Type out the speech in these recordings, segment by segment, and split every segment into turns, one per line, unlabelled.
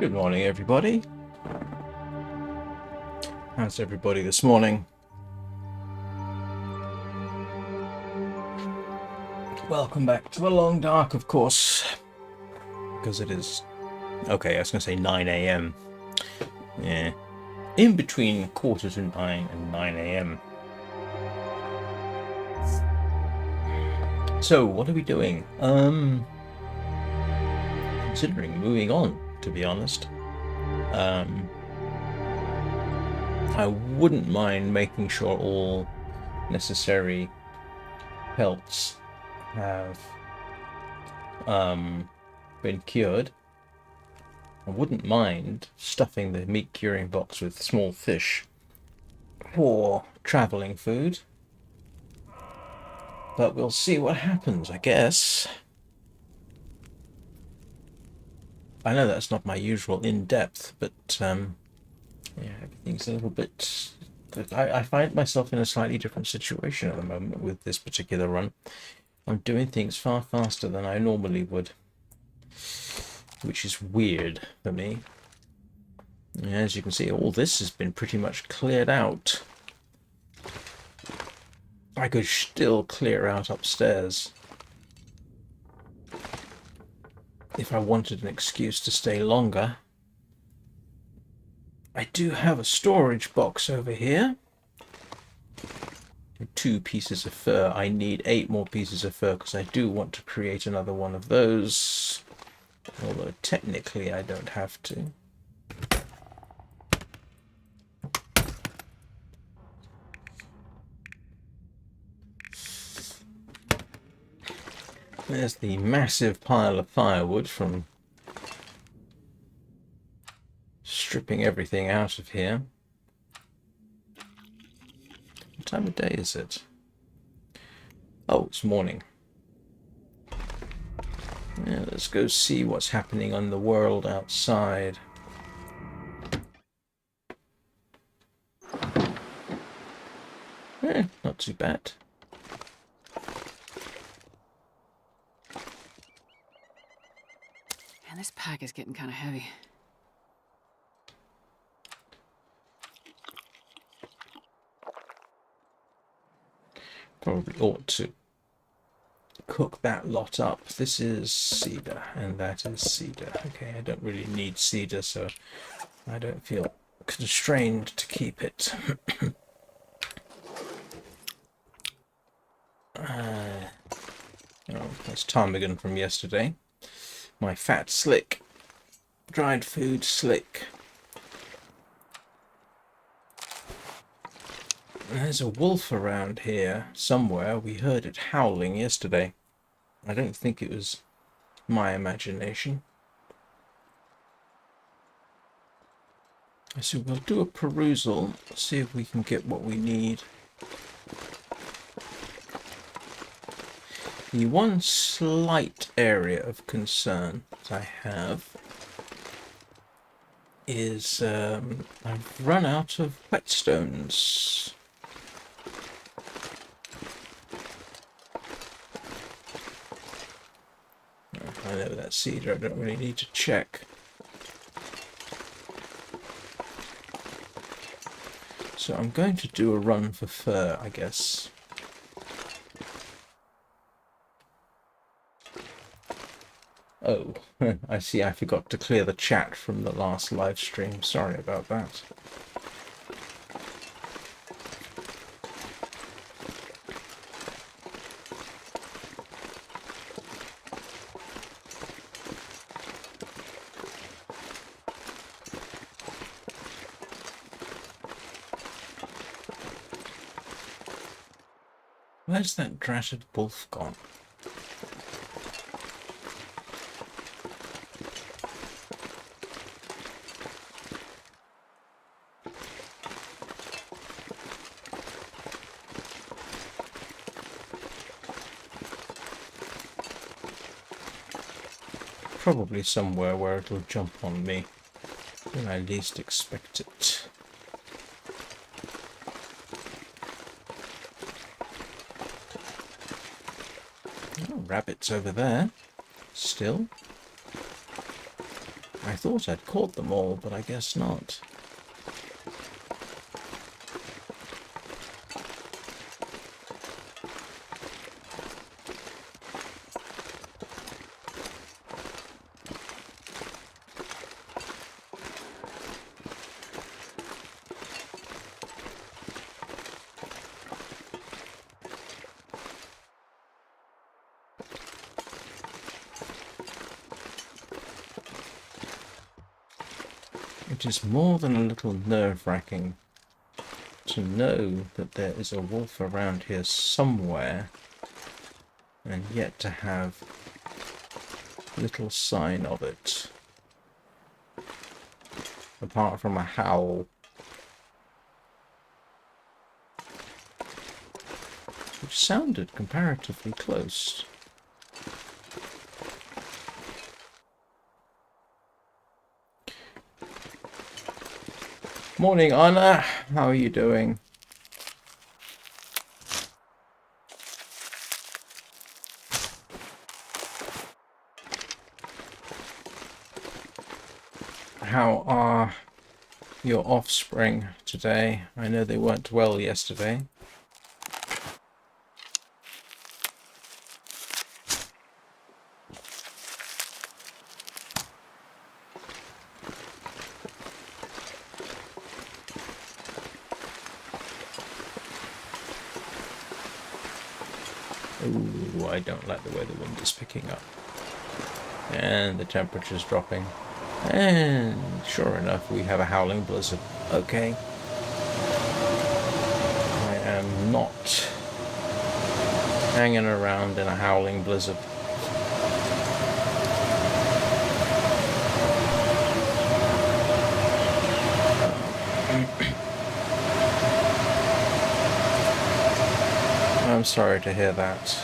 Good morning, everybody. How's everybody this morning? Welcome back to the long dark, of course, because it is... Okay, I was going to say 9 a.m. Yeah. In between 8:45 and 9 a.m. So, what are we doing? Considering moving on, to be honest. I wouldn't mind making sure all necessary pelts have been cured. I wouldn't mind stuffing the meat curing box with small fish for travelling food. But we'll see what happens, I guess. I know that's not my usual in-depth, but yeah, everything's a little bit... I find myself in a slightly different situation at the moment with this particular run. I'm doing things far faster than I normally would, which is weird for me. As you can see, all this has been pretty much cleared out. I could still clear out upstairs if I wanted an excuse to stay longer. I do have a storage box over here. 2 pieces of fur. I need 8 more pieces of fur because I do want to create another one of those. Although technically I don't have to. There's the massive pile of firewood from stripping everything out of here. What time of day is it? Oh, it's morning. Yeah, let's go see what's happening on the world outside. Not too bad.
Man, this pack is getting kind of heavy.
Probably ought to cook that lot up. This is cedar and that is cedar. Okay, I don't really need cedar, so I don't feel constrained to keep it. Oh, that's ptarmigan from yesterday. My fat slick. Dried food slick. There's a wolf around here somewhere. We heard it howling yesterday. I don't think it was my imagination. So we'll do a perusal, see if we can get what we need. The one slight area of concern that I have is I've run out of whetstones. I know that's cedar, I don't really need to check. So I'm going to do a run for fur, I guess. Oh, I see I forgot to clear the chat from the last live stream. Sorry about that. Where's that dratted wolf gone? Probably somewhere where it'll jump on me when I least expect it. Oh, rabbits over there. Still. I thought I'd caught them all, but I guess not. It is more than a little nerve-wracking to know that there is a wolf around here somewhere, and yet to have little sign of it, apart from a howl, which sounded comparatively close. Morning, Anna. How are you doing? How are your offspring today? I know they weren't well yesterday. Ooh, I don't like the way the wind is picking up. And the temperature's dropping. And sure enough, we have a howling blizzard. Okay. I am not hanging around in a howling blizzard. I'm sorry to hear that.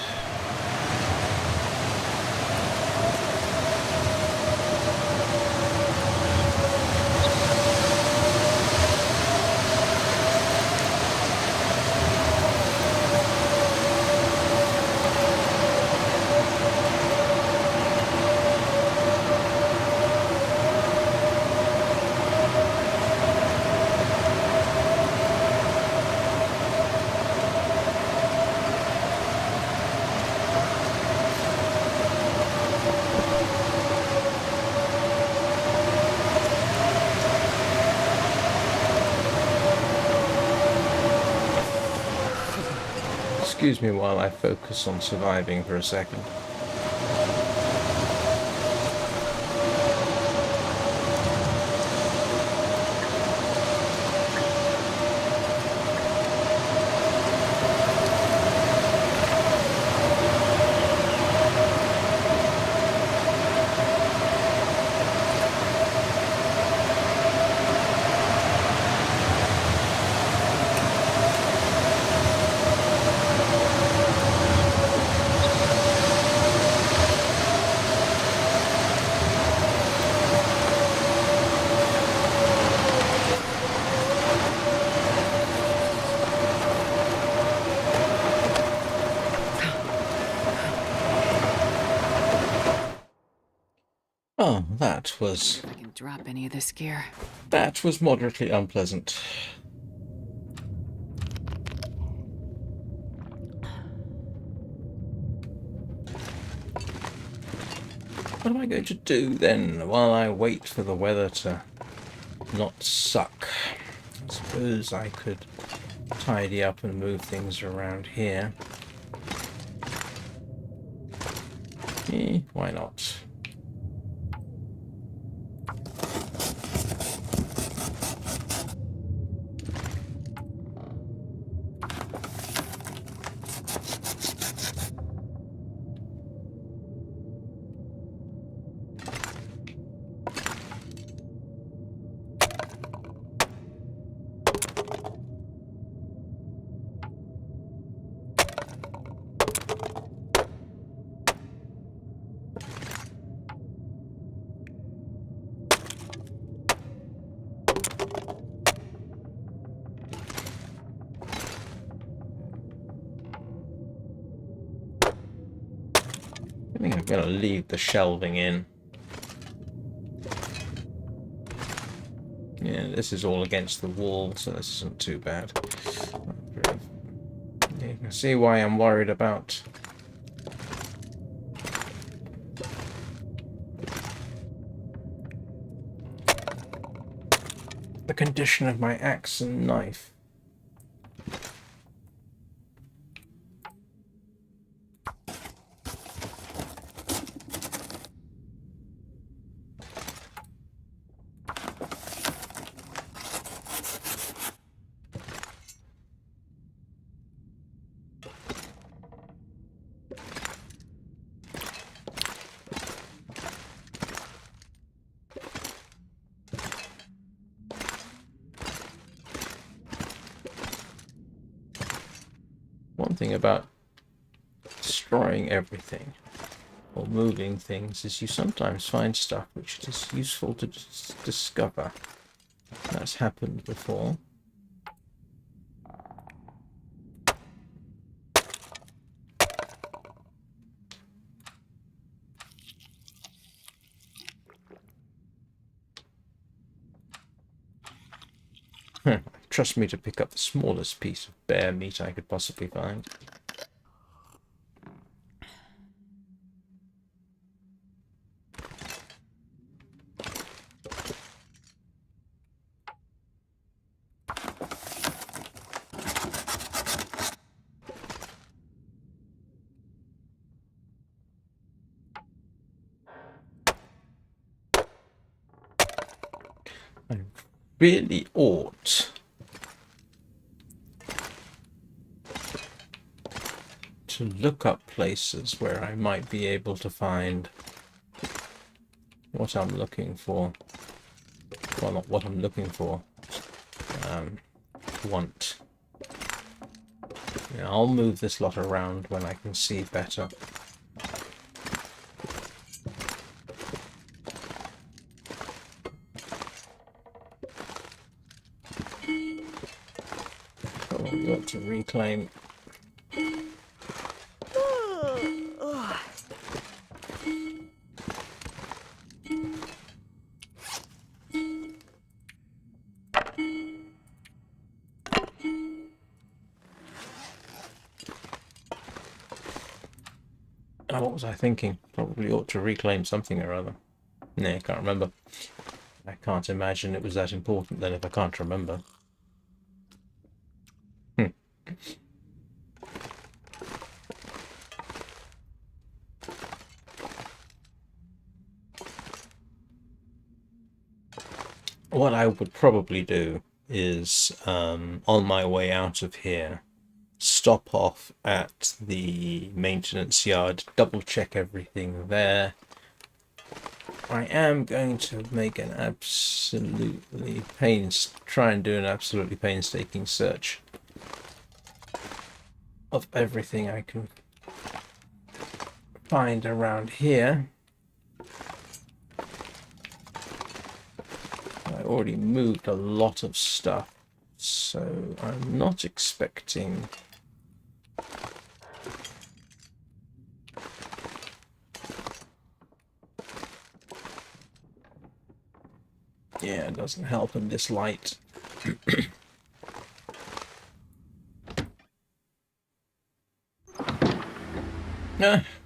Excuse me while I focus on surviving for a second. Oh, that was...
If I can drop any of this gear.
That was moderately unpleasant. What am I going to do then while I wait for the weather to not suck? I suppose I could tidy up and move things around here. Why not? I think I'm going to leave the shelving in. Yeah, this is all against the wall, so this isn't too bad. You can see why I'm worried about the condition of my axe and knife. One thing about destroying everything or moving things is you sometimes find stuff which is useful to discover. That's happened before. Trust me to pick up the smallest piece of bear meat I could possibly find. I really ought to look up places where I might be able to find what I'm looking for. Well, not what I'm looking for. Want. Yeah, I'll move this lot around when I can see better. Oh, we ought to reclaim. Oh, what was I thinking? Probably ought to reclaim something or other. Nah, I can't remember. I can't imagine it was that important then if I can't remember. What I would probably do is, on my way out of here, stop off at the maintenance yard, double check everything there. I am going to make an try and do an absolutely painstaking search of everything I can find around here. I already moved a lot of stuff, so I'm not expecting yeah, it doesn't help in this light.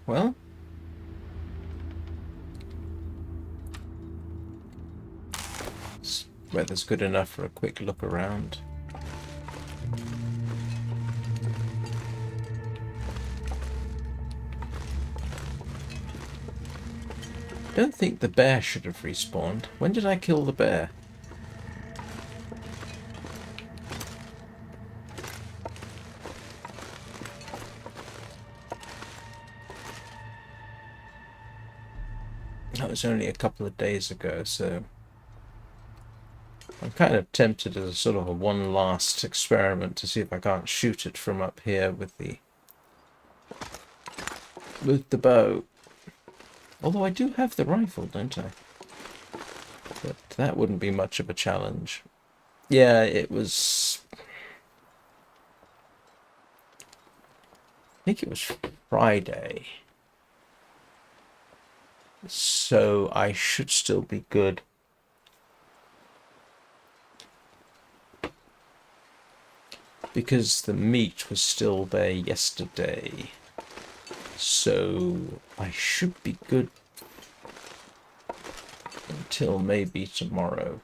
Well, this weather's good enough for a quick look around. Don't think the bear should have respawned. When did I kill the bear? That was only a couple of days ago, so I'm kind of tempted as a sort of a one last experiment to see if I can't shoot it from up here with the bow. Although I do have the rifle, don't I? But that wouldn't be much of a challenge. Yeah, it was... I think it was Friday. So I should still be good. because the meat was still there yesterday. So I should be good until maybe tomorrow.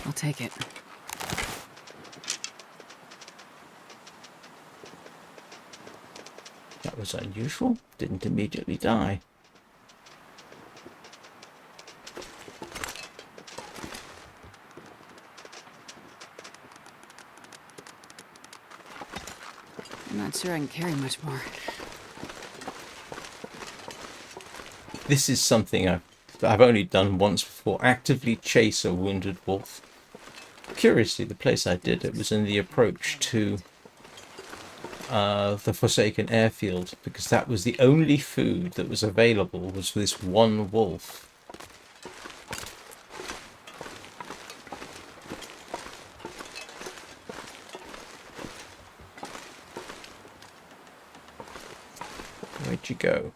I'll take it.
That was unusual. Didn't immediately die.
I'm not sure I can carry much more.
This is something I've only done once before. Actively chase a wounded wolf. Curiously, the place I did it was in the approach to the Forsaken Airfield, because that was the only food that was available was this one wolf. Where'd you go?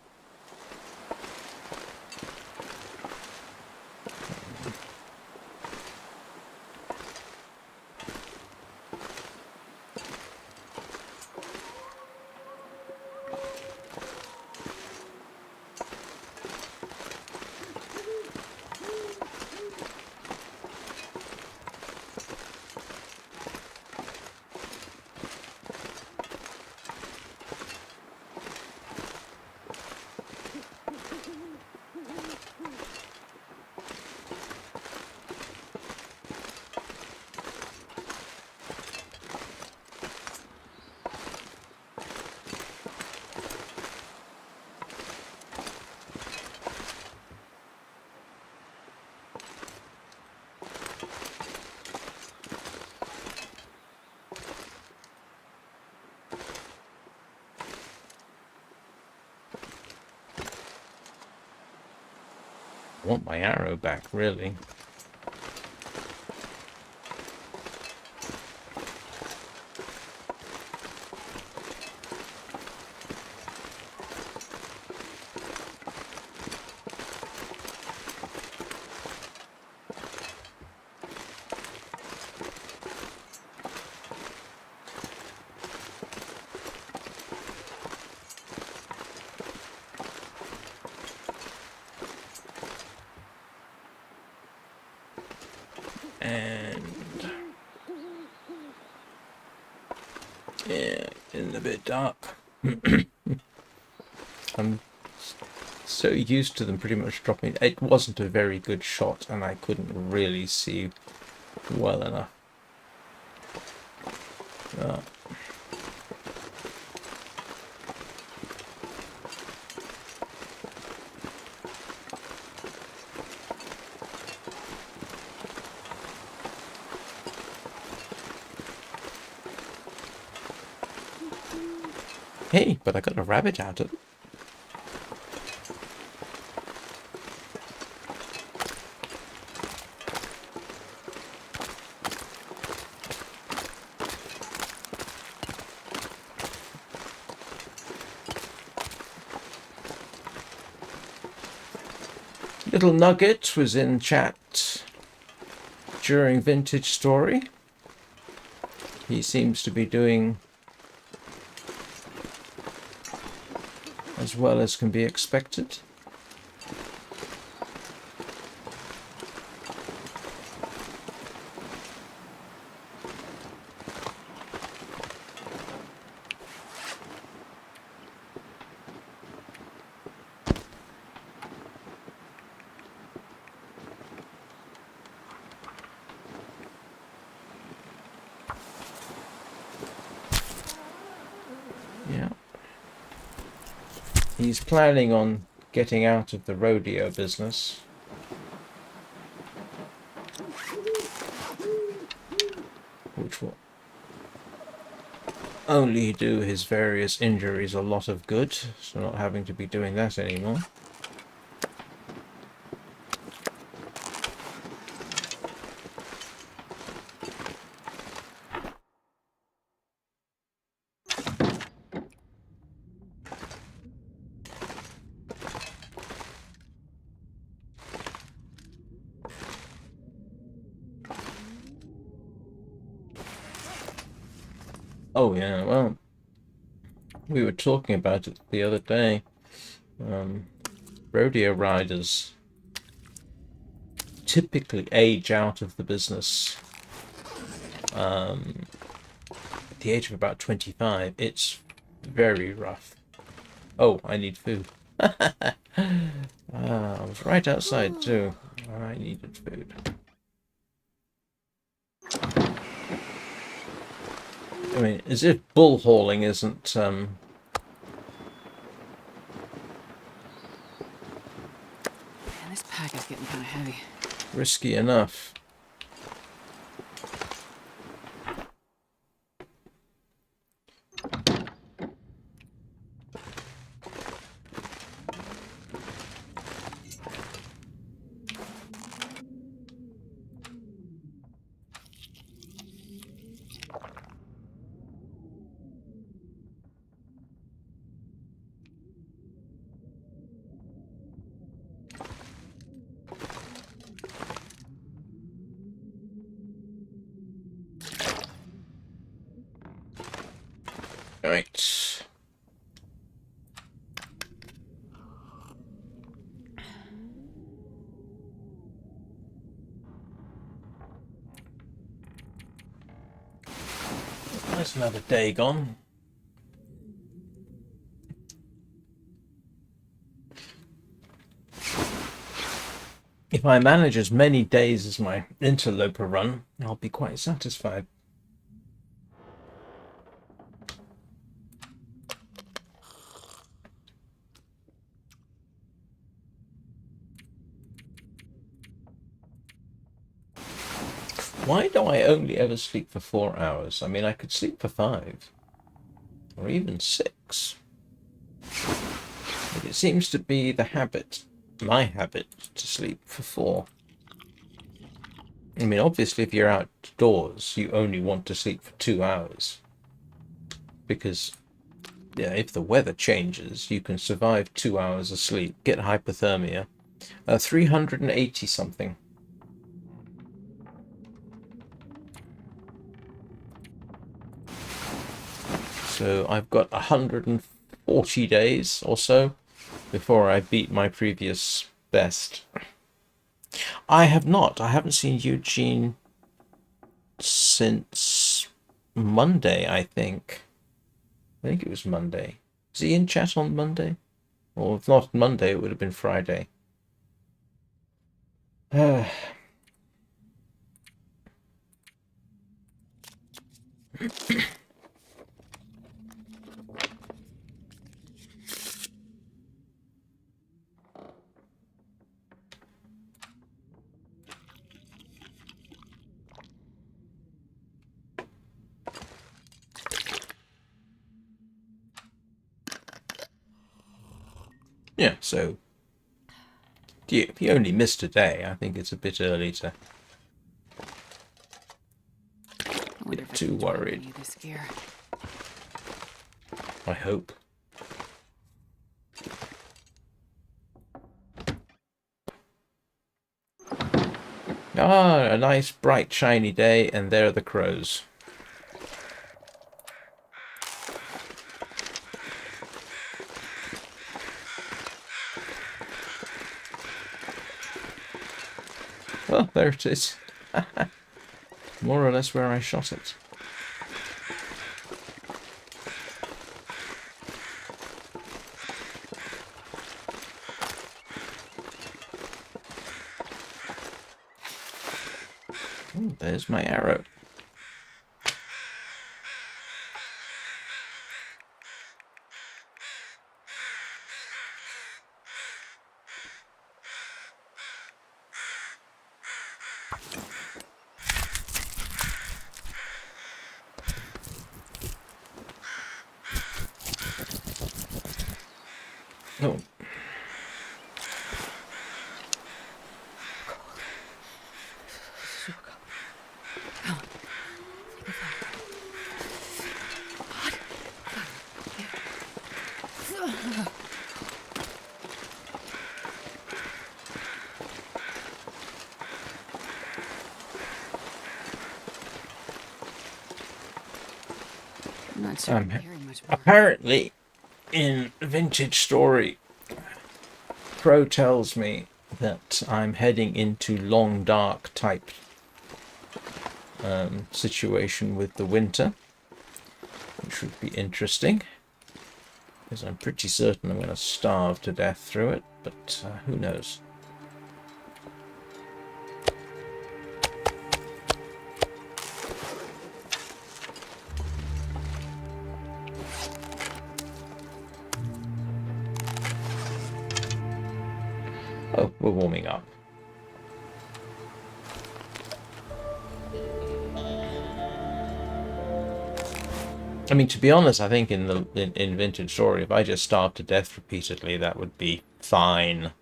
I want my arrow back, really. And yeah, it's a bit dark. I'm so used to them pretty much dropping. It wasn't a very good shot, and I couldn't really see well enough. Hey, but I got a rabbit out of it. Little Nugget was in chat during Vintage Story. He seems to be doing as well as can be expected. Yeah. He's planning on getting out of the rodeo business. only do his various injuries a lot of good, so not having to be doing that anymore. Oh yeah, well, we were talking about it the other day. Rodeo riders typically age out of the business at the age of about 25. It's very rough. Oh, I need food. I was right outside too. I needed food. I mean, as if bull hauling isn't
Man, this pack is getting kind of heavy.
risky enough. Right. That's another day gone. If I manage as many days as my interloper run, I'll be quite satisfied. Why do I only ever sleep for 4 hours? I mean, I could sleep for 5 or even 6. But it seems to be the habit, my habit, to sleep for 4. I mean, obviously, if you're outdoors, you only want to sleep for 2 hours. Because, yeah, if the weather changes, you can survive 2 hours of sleep, get hypothermia. 380 something. So I've got 140 days or so before I beat my previous best. I have not. I haven't seen Eugene since Monday, I think. I think it was Monday. Is he in chat on Monday? Or if not Monday, it would have been Friday. Yeah, so if you only missed a day, I think it's a bit early to get too worried.
This gear.
I hope. Ah, a nice bright shiny day, and there are the crows. Well, there it is. More or less where I shot it. Oh, there's my arrow. Oh,
Super cold. Come on. Take a fire. Hot. Here. I'm not sure I'm hearing much more.
apparently, in Vintage Story, Crow tells me that I'm heading into long dark type situation with the winter, which would be interesting, because I'm pretty certain I'm going to starve to death through it, but who knows. Oh, we're warming up. I mean, to be honest, I think in Vintage Story, if I just starved to death repeatedly, that would be fine,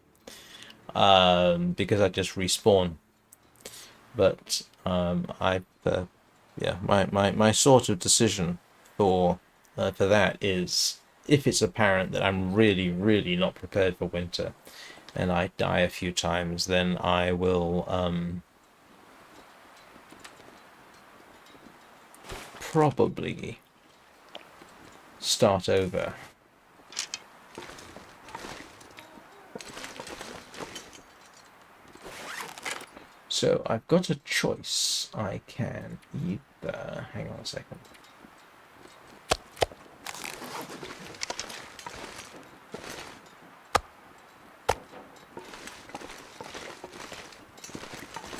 because I just respawn. But yeah, my sort of decision for that is, if it's apparent that I'm really not prepared for winter, and I die a few times, then I will probably start over. So I've got a choice. I can either... Hang on a second.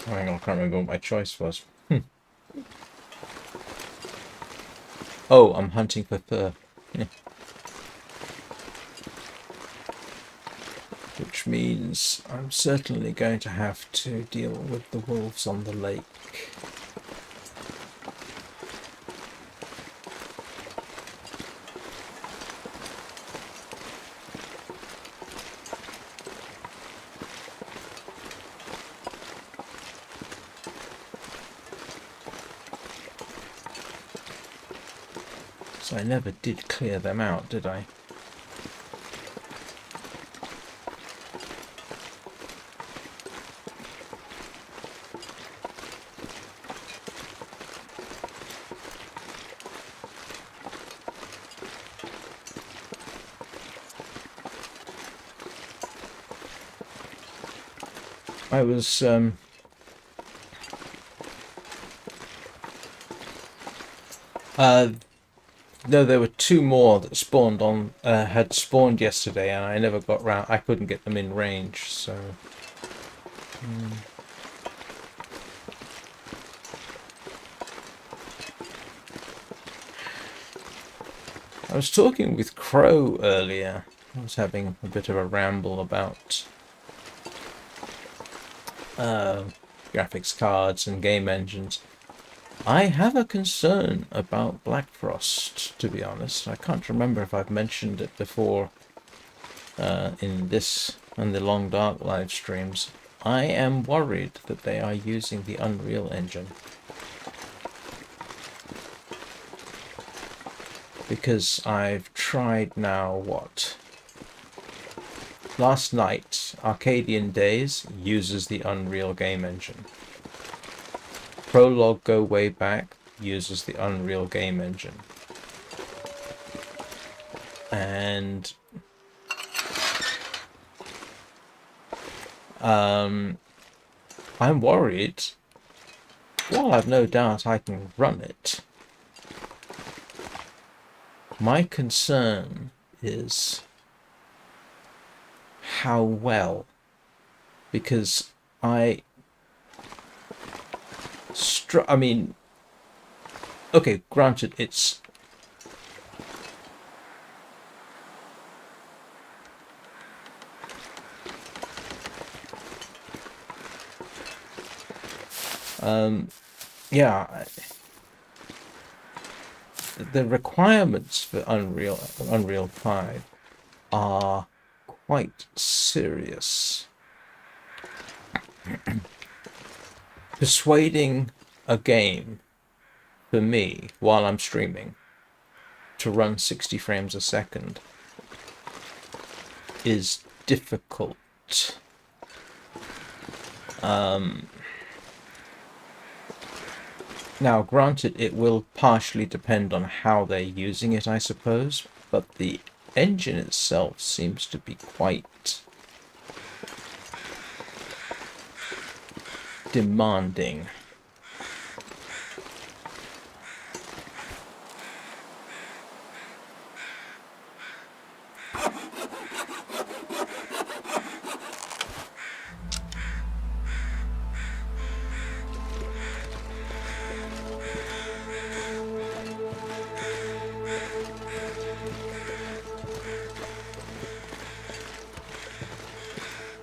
Oh, hang on, I can't remember what my choice was. Oh, I'm hunting for fur. Which means I'm certainly going to have to deal with the wolves on the lake. So I never did clear them out, did I? I was no, there were two more that spawned on had spawned yesterday, and I never got round. I couldn't get them in range, so. I was talking with Crow earlier. I was having a bit of a ramble about graphics cards and game engines. I have a concern about Black Frost, to be honest. I can't remember if I've mentioned it before in the Long Dark live streams. I am worried that they are using the Unreal Engine. Because I've tried now, what? Last night, Arcadian Days uses the Unreal Game Engine. Prologue Go Way Back uses the Unreal Game Engine. And I'm worried. While I've no doubt I can run it, my concern is how well, because I mean, okay, granted, it's yeah, the requirements for Unreal 5 are quite serious. Persuading a game, for me, while I'm streaming, to run 60 frames a second is difficult. Now, granted, it will partially depend on how they're using it, I suppose, but the engine itself seems to be quite demanding.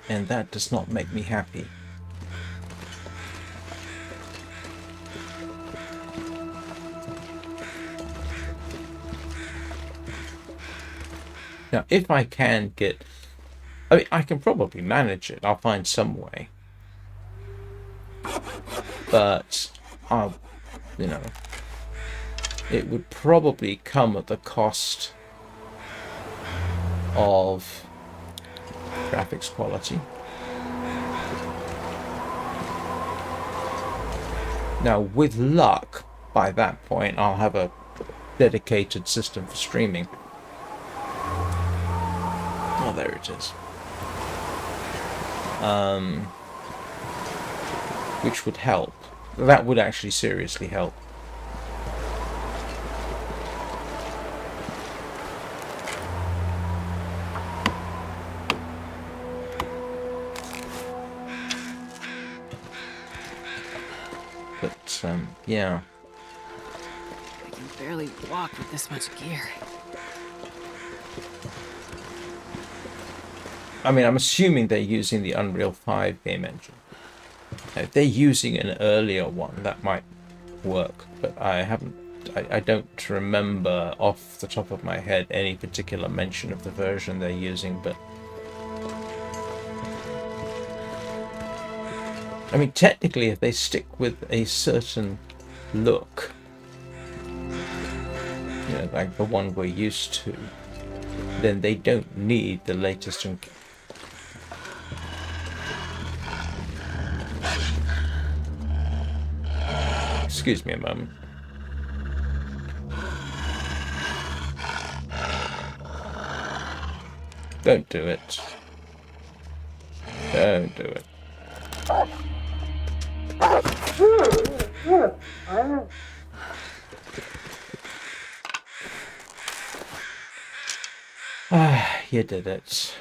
And that does not make me happy. Now, if I can get... I mean, I can probably manage it. I'll find some way. But, you know, it would probably come at the cost of graphics quality. Now, with luck, by that point, I'll have a dedicated system for streaming. Oh, there it is. Which would help. That would actually seriously help. But, yeah.
I can barely walk with this much gear.
I mean, I'm assuming they're using the Unreal 5 game engine. If they're using an earlier one, that might work, but I don't remember off the top of my head any particular mention of the version they're using, but I mean, technically, if they stick with a certain look, you know, like the one we're used to, then they don't need the latest and... Excuse me a moment. Don't do it. Don't do it. Ah, you did it.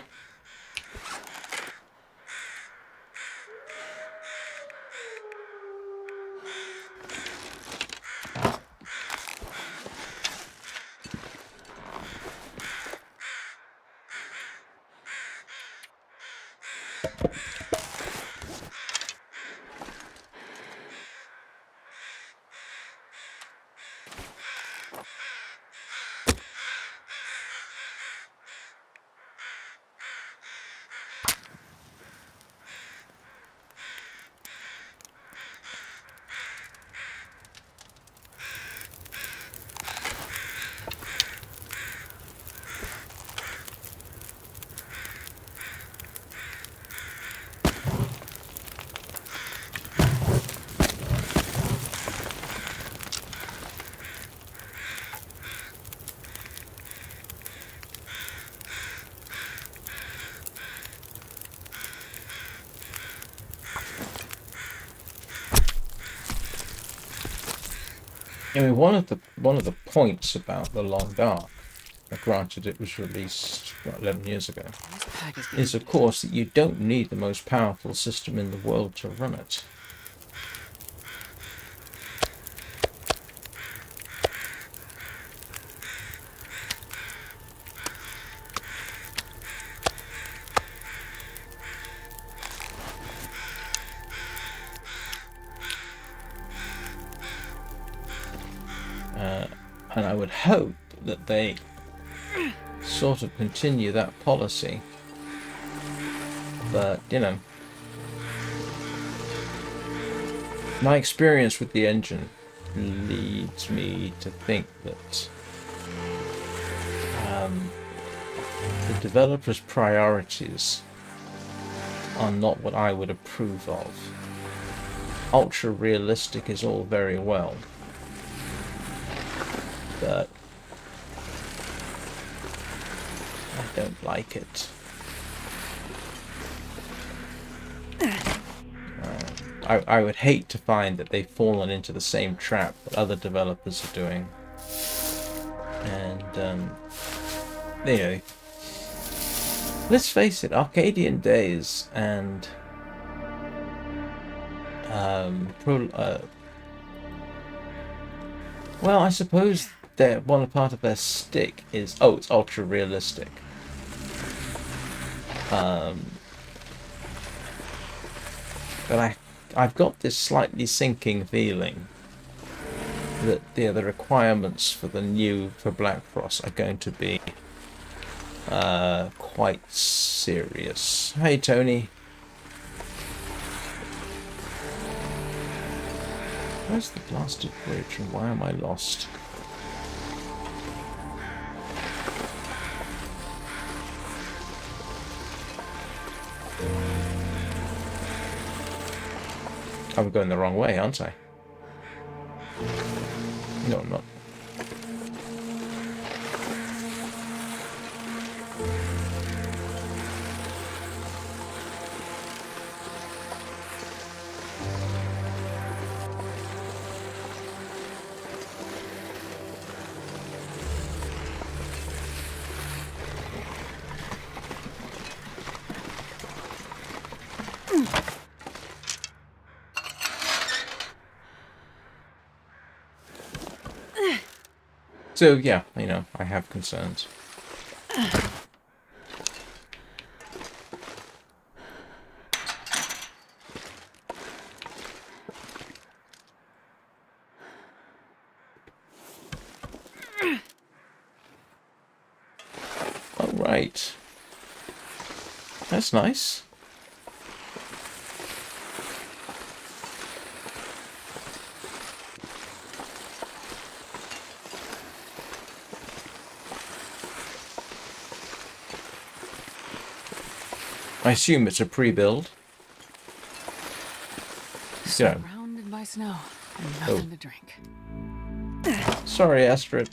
I mean, one of the points about The Long Dark, granted it was released, what, 11 years ago, is of course that you don't need the most powerful system in the world to run it. And I would hope that they sort of continue that policy. But, you know, my experience with the engine leads me to think that the developer's priorities are not what I would approve of. Ultra realistic is all very well, but I don't like it. I would hate to find that they've fallen into the same trap that other developers are doing. And, you know, let's face it, Arcadian days and well, I suppose that one part of their stick is, oh, it's ultra realistic. But I've got this slightly sinking feeling that the requirements for Black Frost are going to be quite serious. Hey, Tony. Where's the blasted bridge and why am I lost? I'm going the wrong way, aren't I? No, I'm not. So, yeah, you know, I have concerns. All right. That's nice. I assume it's a pre-build.
Surrounded by snow and nothing to drink.
Sorry, Astrid.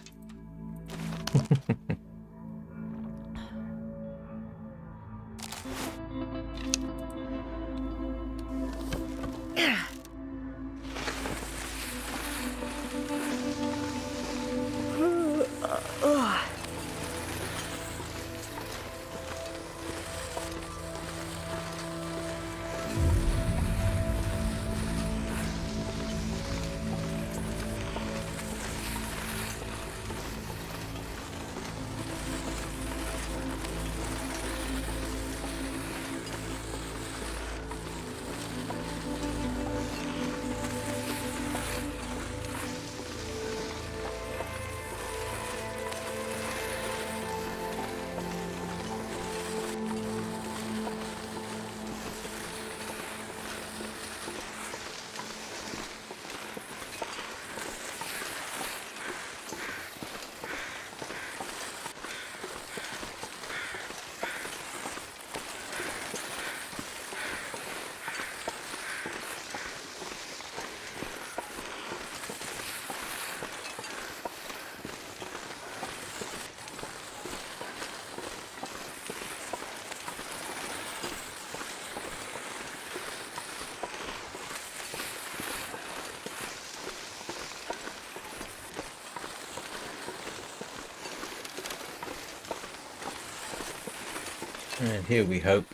And here we hope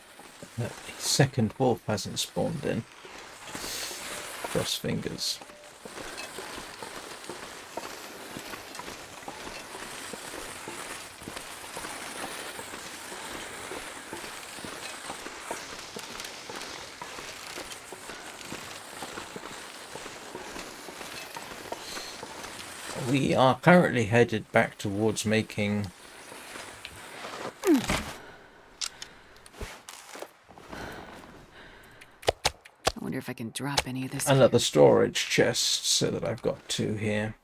that the second wolf hasn't spawned in. Cross fingers. We are currently headed back towards making
Wonder if I can drop any of this.
Another storage chest, so that I've got two here.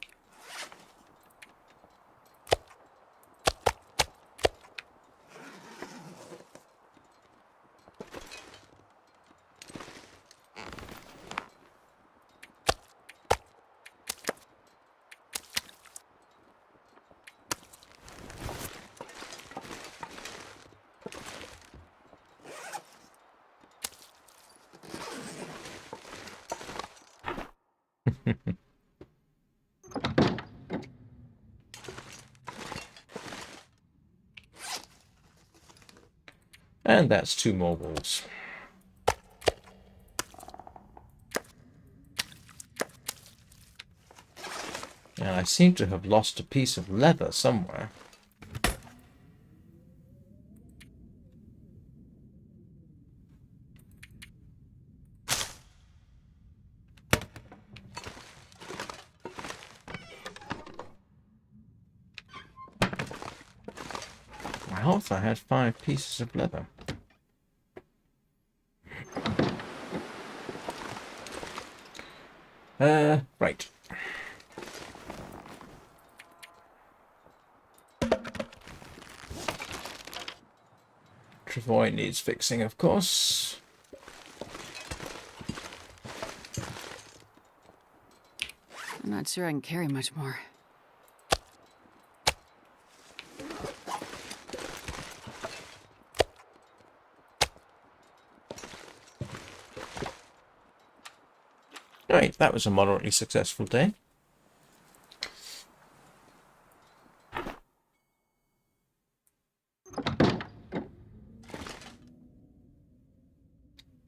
And that's two more walls. And I seem to have lost a piece of leather somewhere. Wow, I had 5 pieces of leather. Right. Travoy needs fixing, of course.
I'm not sure I can carry much more.
Right, that was a moderately successful day.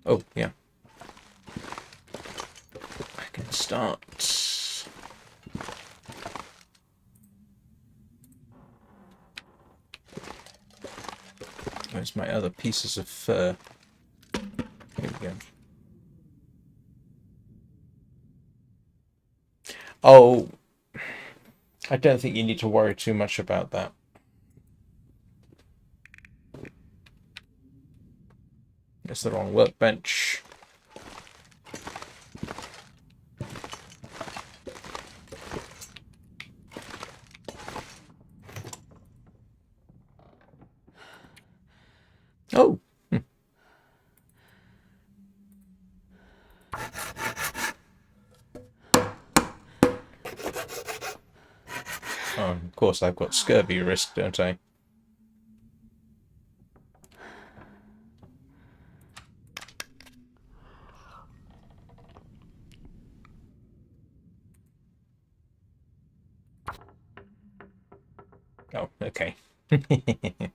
Oh, yeah. I can start. Where's my other pieces of fur? Here we go. Oh, I don't think you need to worry too much about that. It's the wrong workbench. Oh. Oh, of course I've got scurvy risk, don't I? Oh, okay.
Man,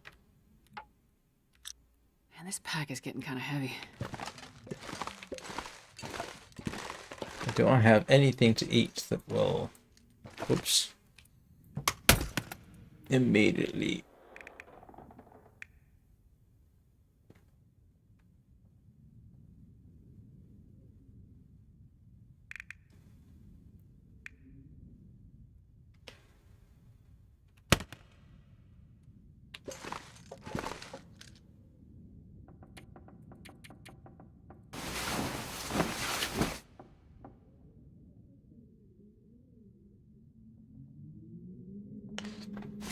this pack is getting kind of heavy.
Do I have anything to eat that will... Oops. Immediately.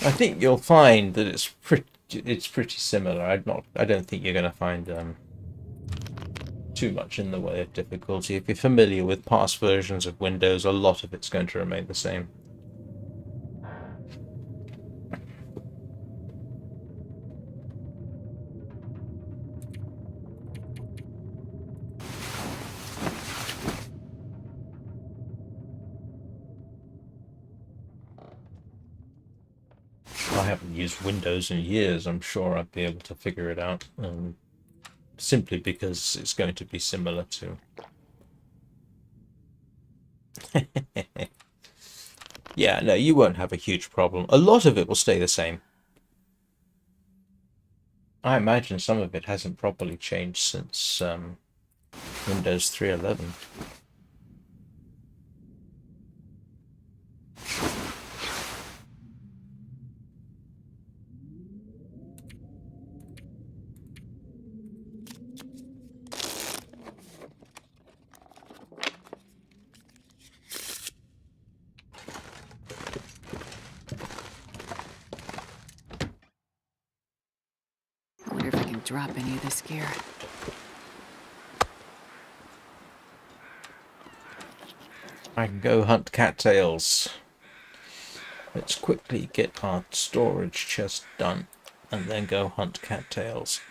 I think you'll find that it's pretty similar. I don't think you're going to find too much in the way of difficulty. If you're familiar with past versions of Windows, a lot of it's going to remain the same. I haven't used Windows in years. I'm sure I'd be able to figure it out. Simply because it's going to be similar to... Yeah, no, you won't have a huge problem. A lot of it will stay the same. I imagine some of it hasn't properly changed since Windows 3.11.
drop any of this gear.
I can go hunt cattails. Let's quickly get our storage chest done and then go hunt cattails.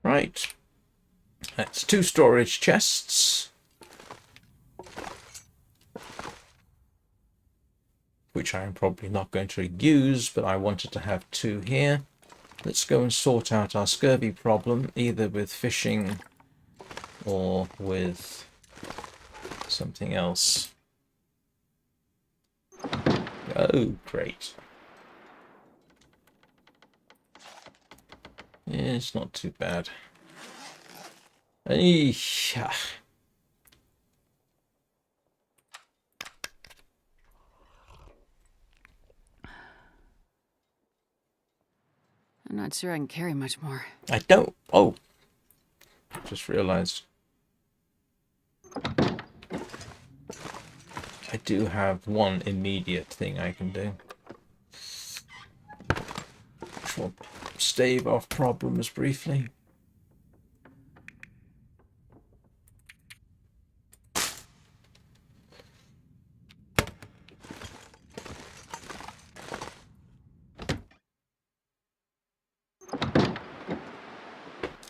Right, that's 2 storage chests, which I'm probably not going to use, but I wanted to have 2 here. Let's go and sort out our scurvy problem, either with fishing or with something else. Oh, great. Yeah, it's not too bad. Eesh.
I'm not sure I can carry much more.
I don't. Oh, just realized. I do have one immediate thing I can do, which will stave off problems briefly.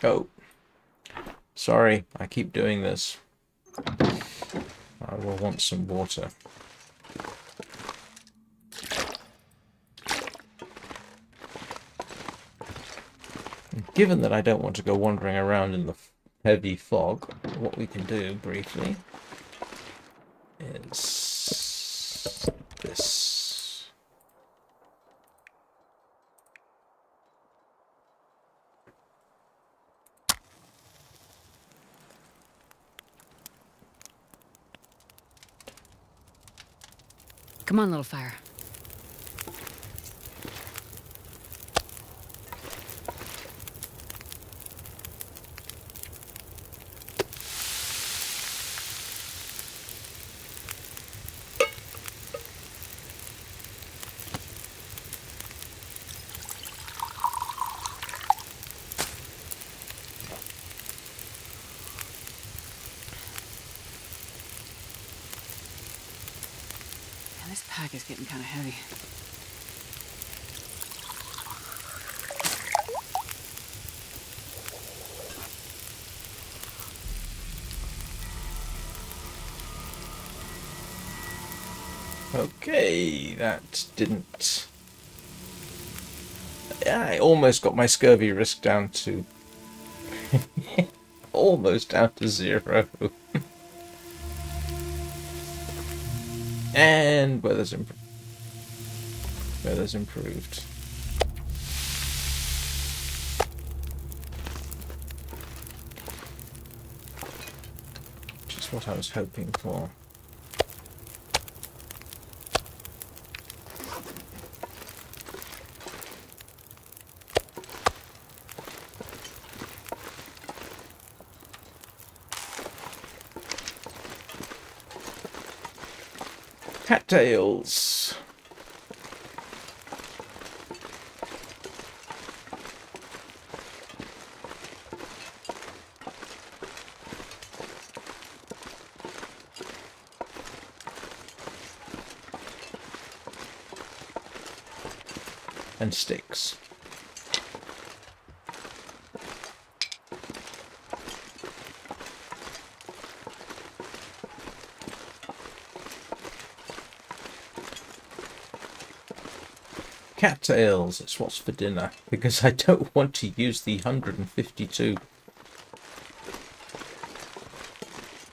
Oh, sorry, I keep doing this. I will want some water. Given that I don't want to go wandering around in the heavy fog, what we can do briefly is this.
Come on, little fire. Man, this pack is getting kind of heavy.
Okay, that didn't... Yeah, I almost got my scurvy risk down to... almost down to 0. And weather's improved. Which is what I was hoping for. Cattails. And sticks. Cattails, it's what's for dinner, because I don't want to use the 152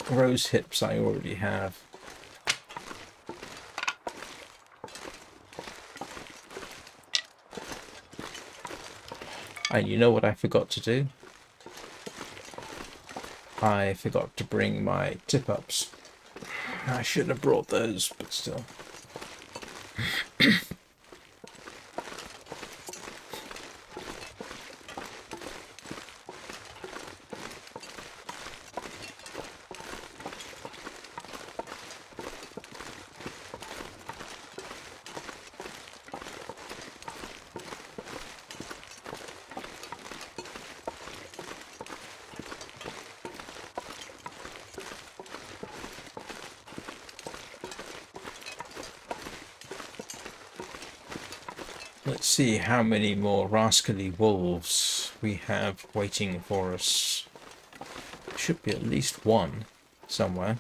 rose hips I already have. And you know what I forgot to do? I forgot to bring my tip-ups. I should have brought those, but still. Let's see how many more rascally wolves we have waiting for us. Should be at least one somewhere.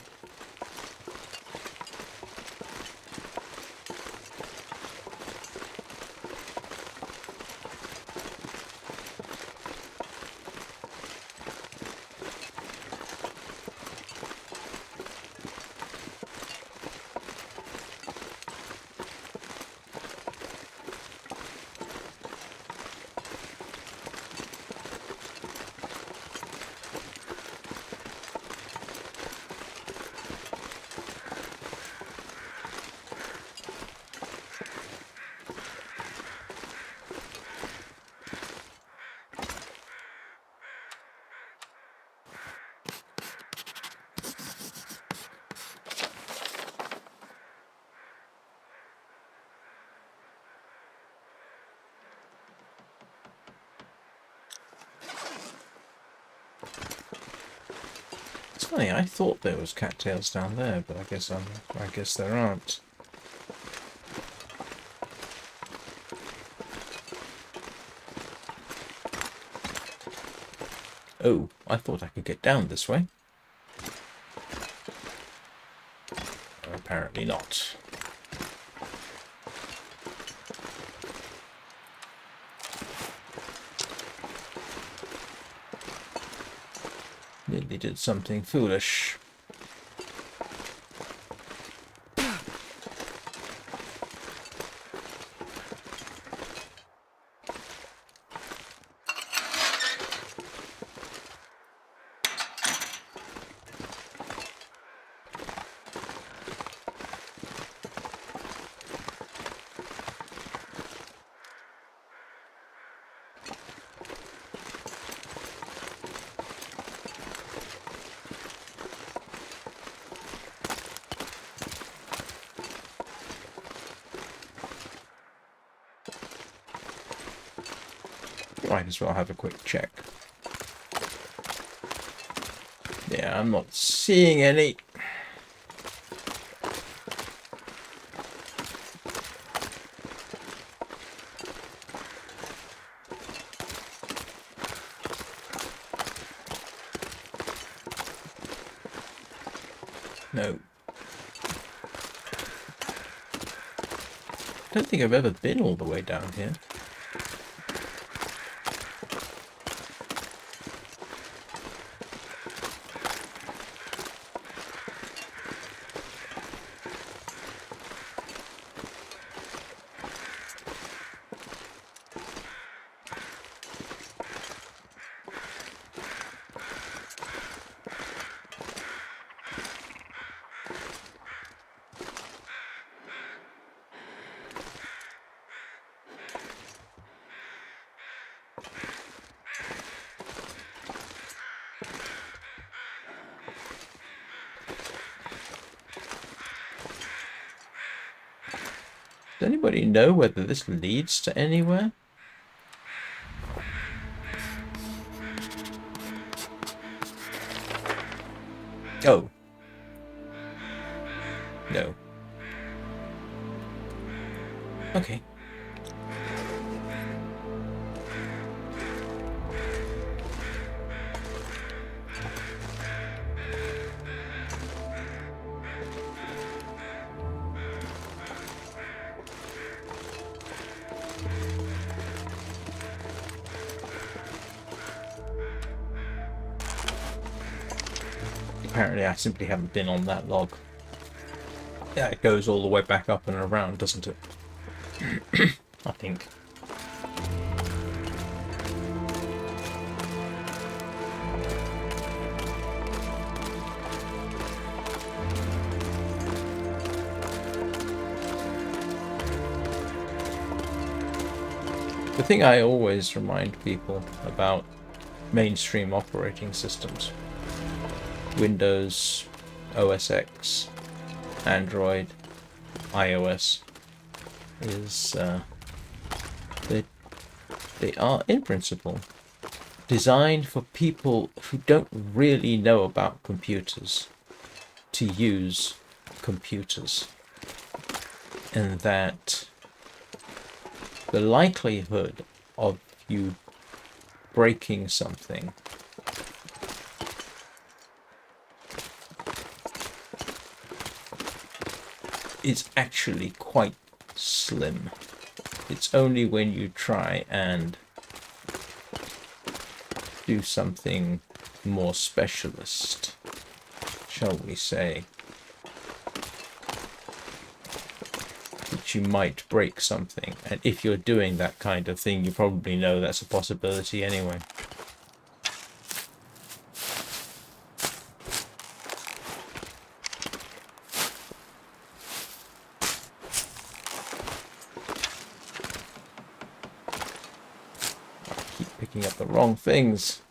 It's funny, I thought there was cattails down there, but I guess there aren't. Oh, I thought I could get down this way. Apparently not. Nearly did something foolish. Might as well have a quick check. Yeah, I'm not seeing any. No. I don't think I've ever been all the way down here. Does anybody know whether this leads to anywhere? Oh. No. Okay. Apparently I simply haven't been on that log. Yeah, it goes all the way back up and around, doesn't it? I think. The thing I always remind people about mainstream operating systems, Windows, OS X, Android, iOS, is they are, in principle, designed for people who don't really know about computers to use computers, and that the likelihood of you breaking something is actually quite slim. It's only when you try and do something more specialist, shall we say, that you might break something. And if you're doing that kind of thing, you probably know that's a possibility anyway. I keep picking up the wrong things.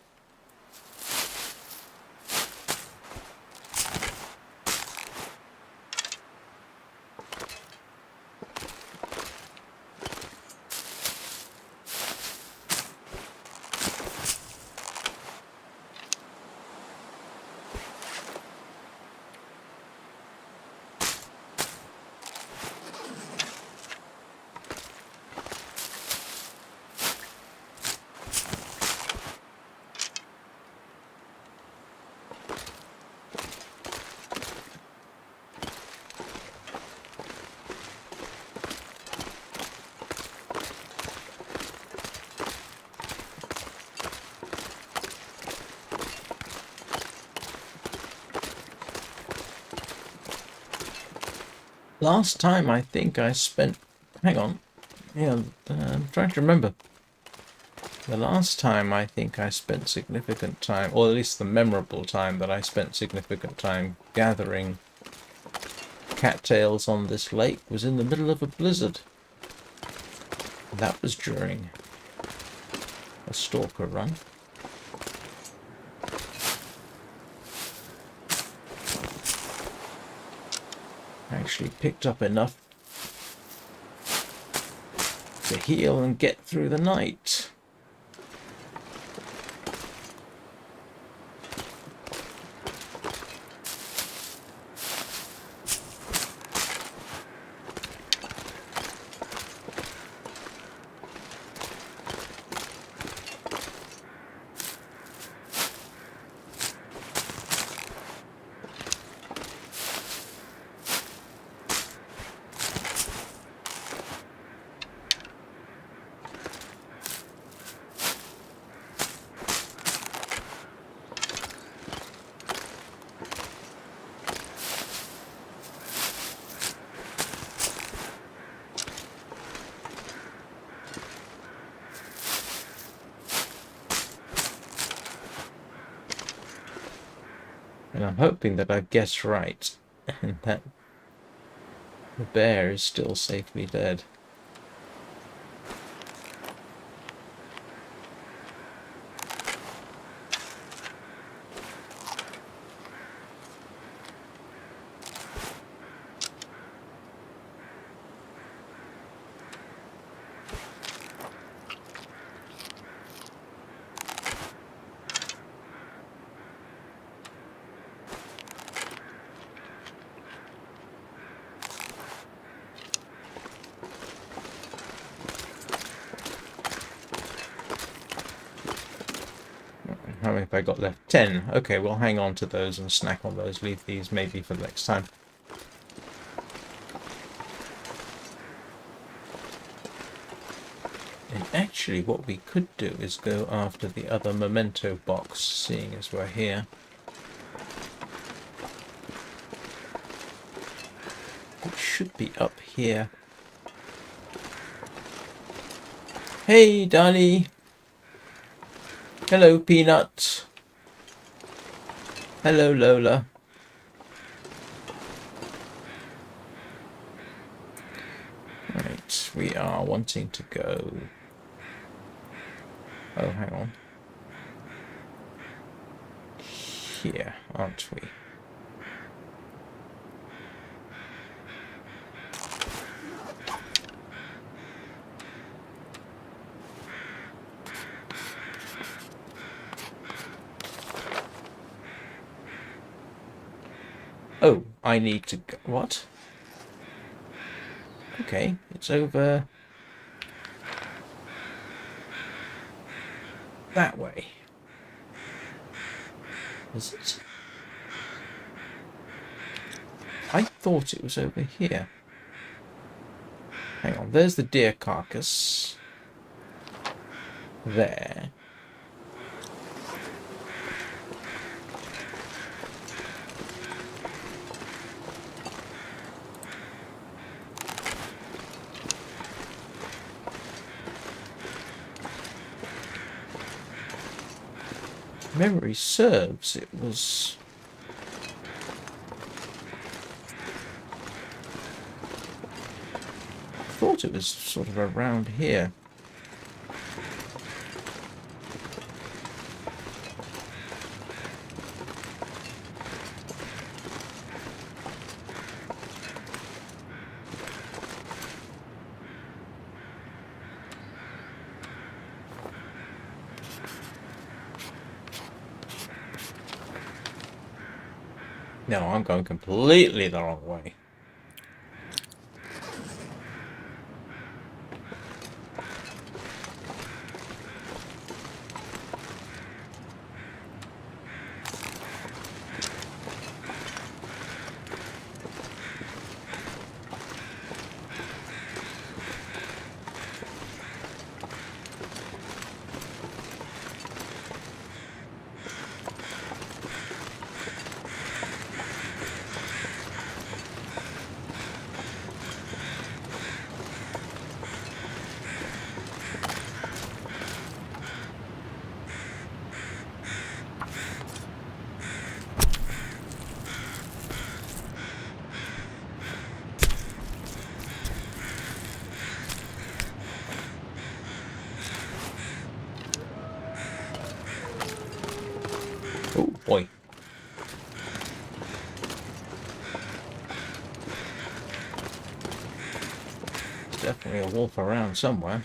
Last time I think I spent... Hang on. Yeah, I'm trying to remember. The last time I think I spent significant time, or at least the memorable time that I spent significant time gathering cattails on this lake, was in the middle of a blizzard. That was during a stalker run. I actually picked up enough to heal and get through the night. And I'm hoping that I've guessed right, and that the bear is still safely dead. How many have I got left? 10. Okay, we'll hang on to those and snack on those. Leave these maybe for the next time. And actually what we could do is go after the other memento box, seeing as we're here. It should be up here. Hey, Danny! Hello, Peanut! Hello, Lola. Right, we are wanting to go Oh, hang on. Here, aren't we? Oh, I need to go. What? Okay, it's over that way. Is it? I thought it was over here. Hang on, there's the deer carcass. There. Memory serves, it was... I thought it was sort of around here. No, I'm going completely the wrong way. Oh boy. There's definitely a wolf around somewhere.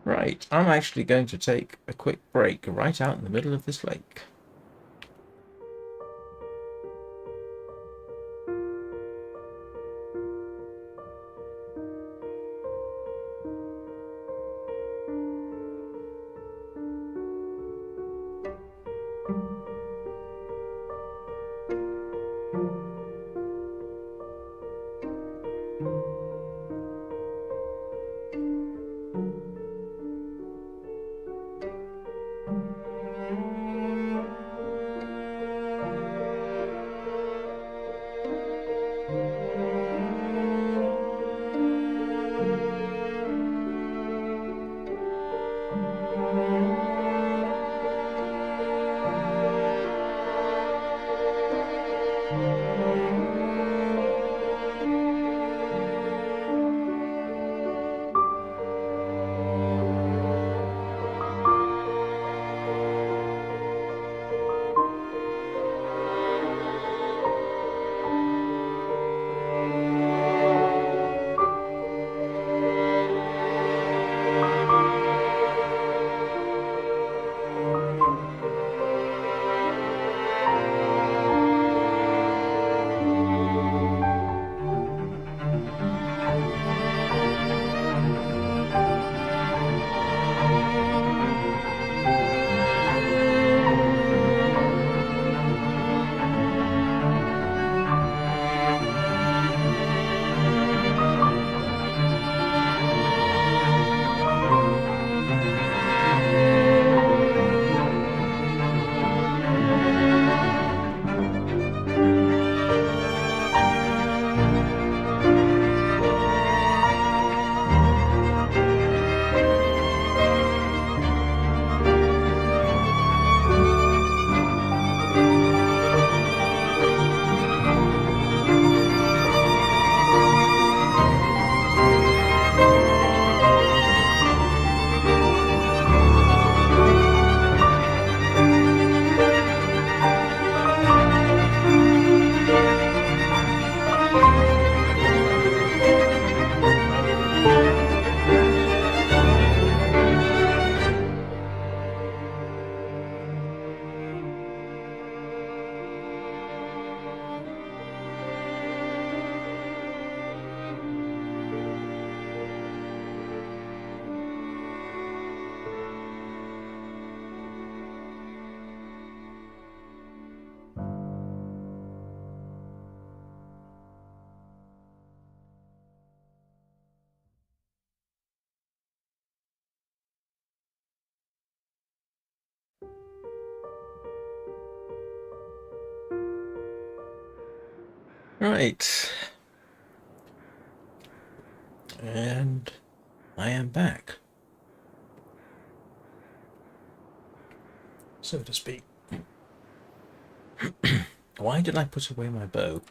Right, I'm actually going to take a quick break right out in the middle of this lake. Right. And I am back, so to speak. Why did I put away my bow?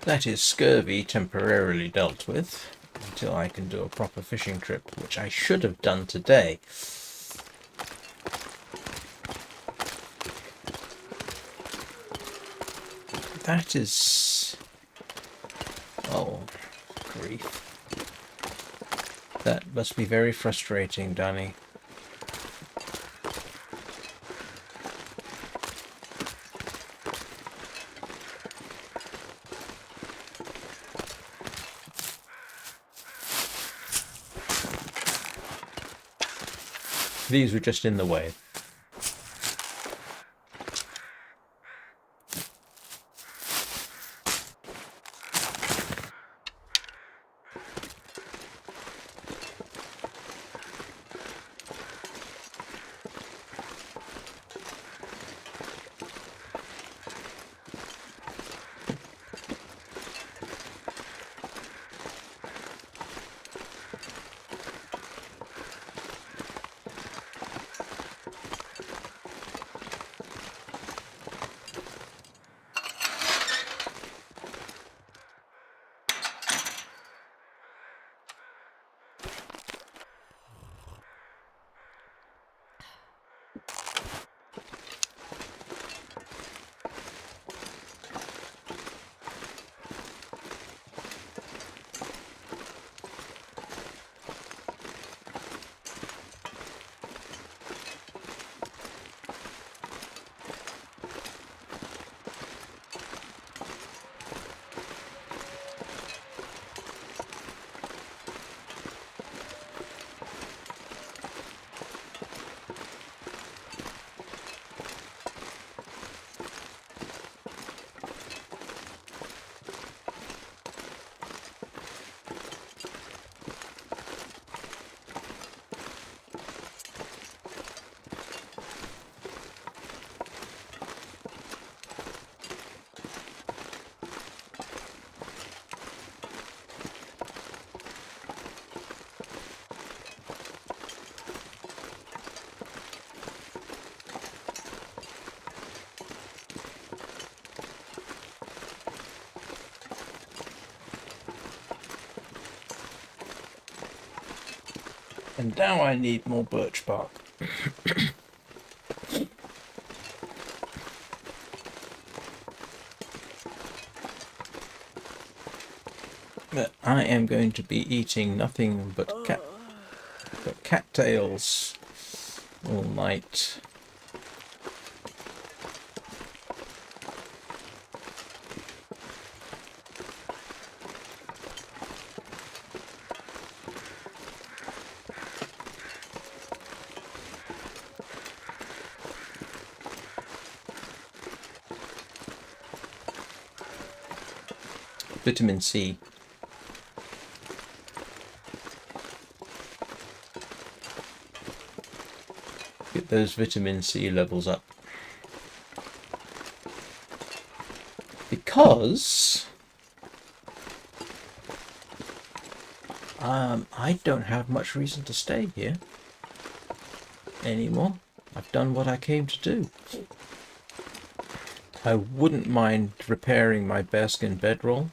That is scurvy temporarily dealt with, until I can do a proper fishing trip, which I should have done today. That is... oh, grief. That must be very frustrating, Danny. These were just in the way. And now I need more birch bark. But I am going to be eating nothing but cattails all night. Vitamin C. Get those vitamin C levels up. Because I don't have much reason to stay here anymore. I've done what I came to do. I wouldn't mind repairing my bearskin bedroll.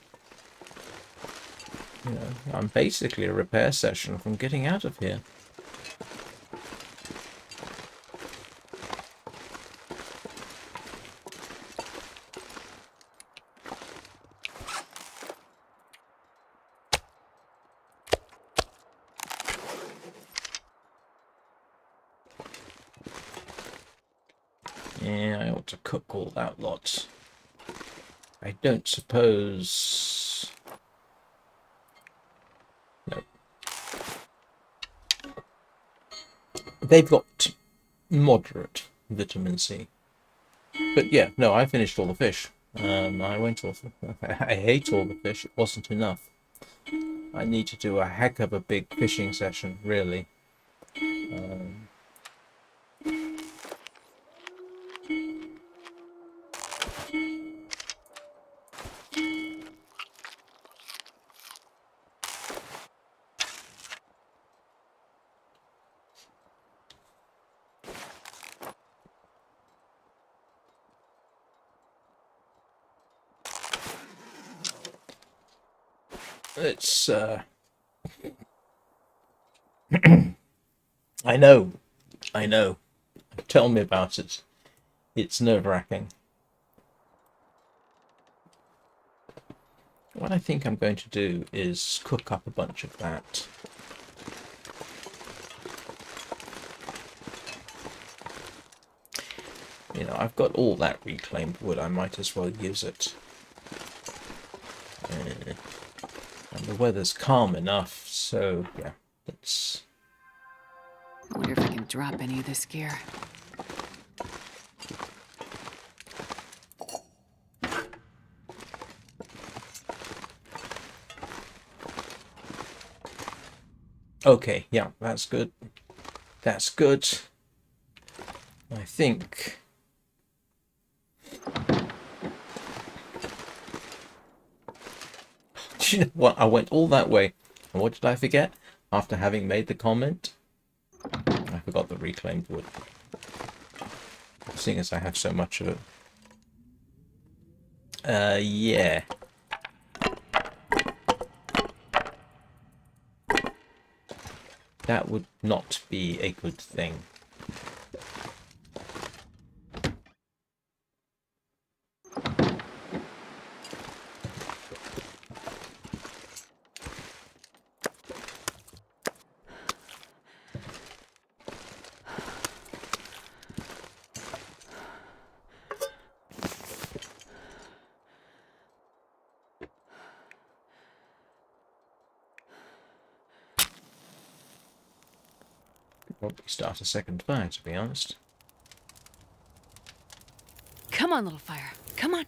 You know, I'm basically a repair session from getting out of here. Yeah, I ought to cook all that lot. I don't suppose... no. They've got moderate vitamin C. But yeah, no, I finished all the fish. I went off. I ate all the fish. It wasn't enough. I need to do a heck of a big fishing session, really. It's I know, I know. Tell me about it. It's nerve-wracking. What I think I'm going to do is cook up a bunch of that. You know, I've got all that reclaimed wood. I might as well use it. And the weather's calm enough, so yeah, let's...
I wonder if I can drop any of this gear.
Okay, yeah, that's good. That's good. I think... Do you know what? I went all that way. And what did I forget? After having made the comment, I forgot the reclaimed wood. Seeing as I have so much of it. Yeah. That would not be a good thing. Probably start a second fire, to be honest.
Come on, little fire. Come on.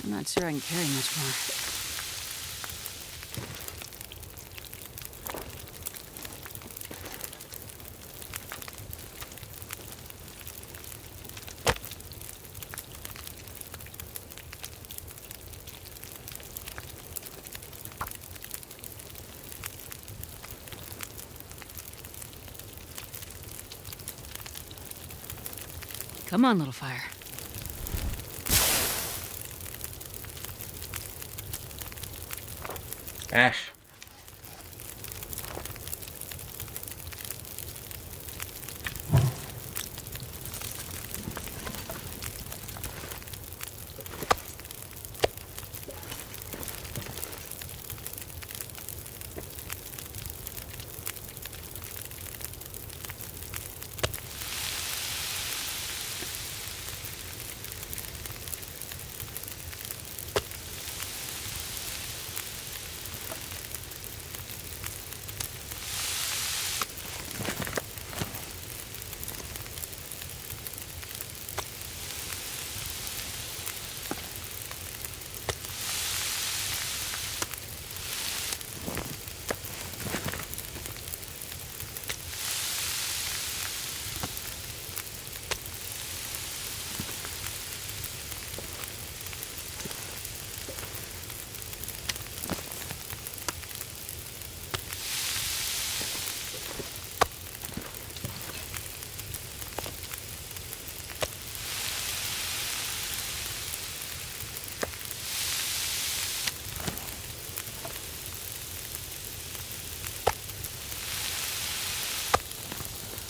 I'm not sure I can carry much more. Come on, little fire.
Ash.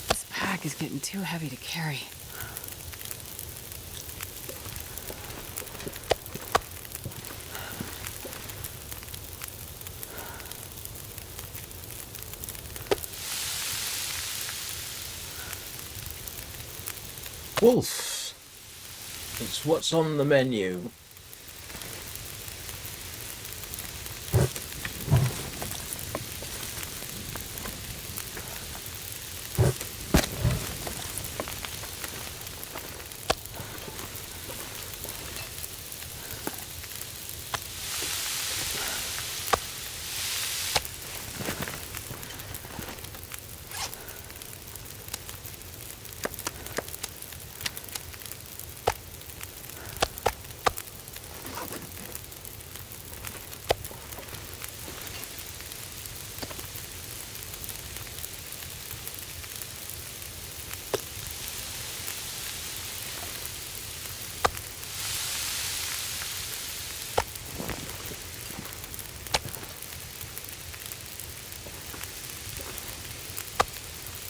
This pack is getting too heavy to carry.
Wolf. It's what's on the menu.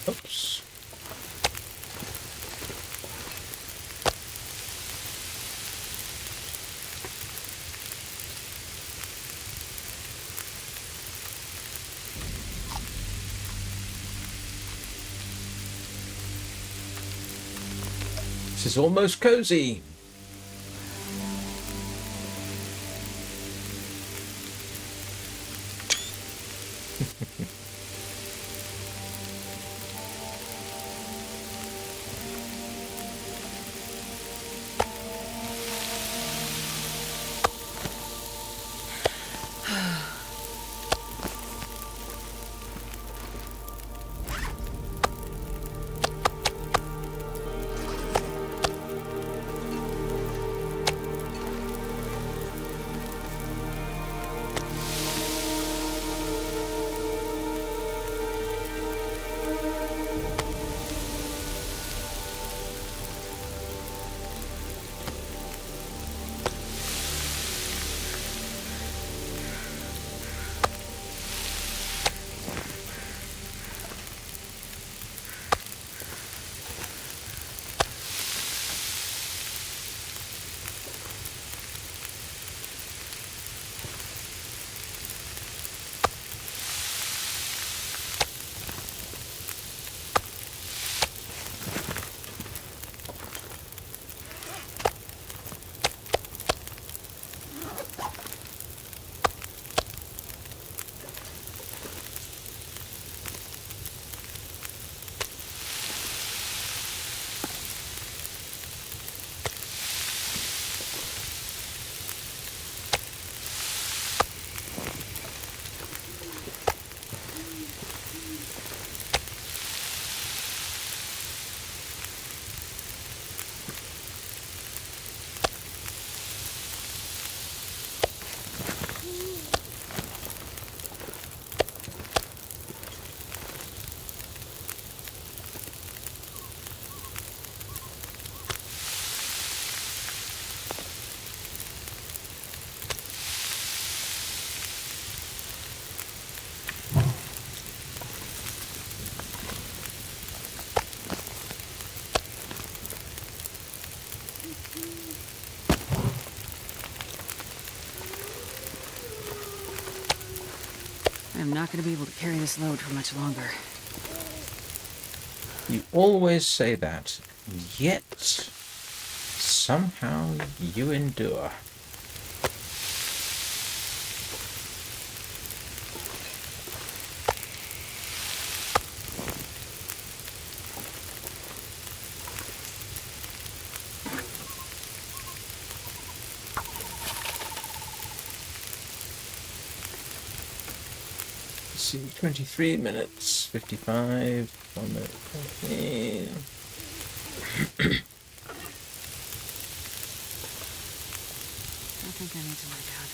Oops. This is almost cozy.
I'm not going to be able to carry this load for much longer.
You always say that, yet somehow you endure. See, 23 minutes, 55, 1 minute, 15.
I think I need to lie down.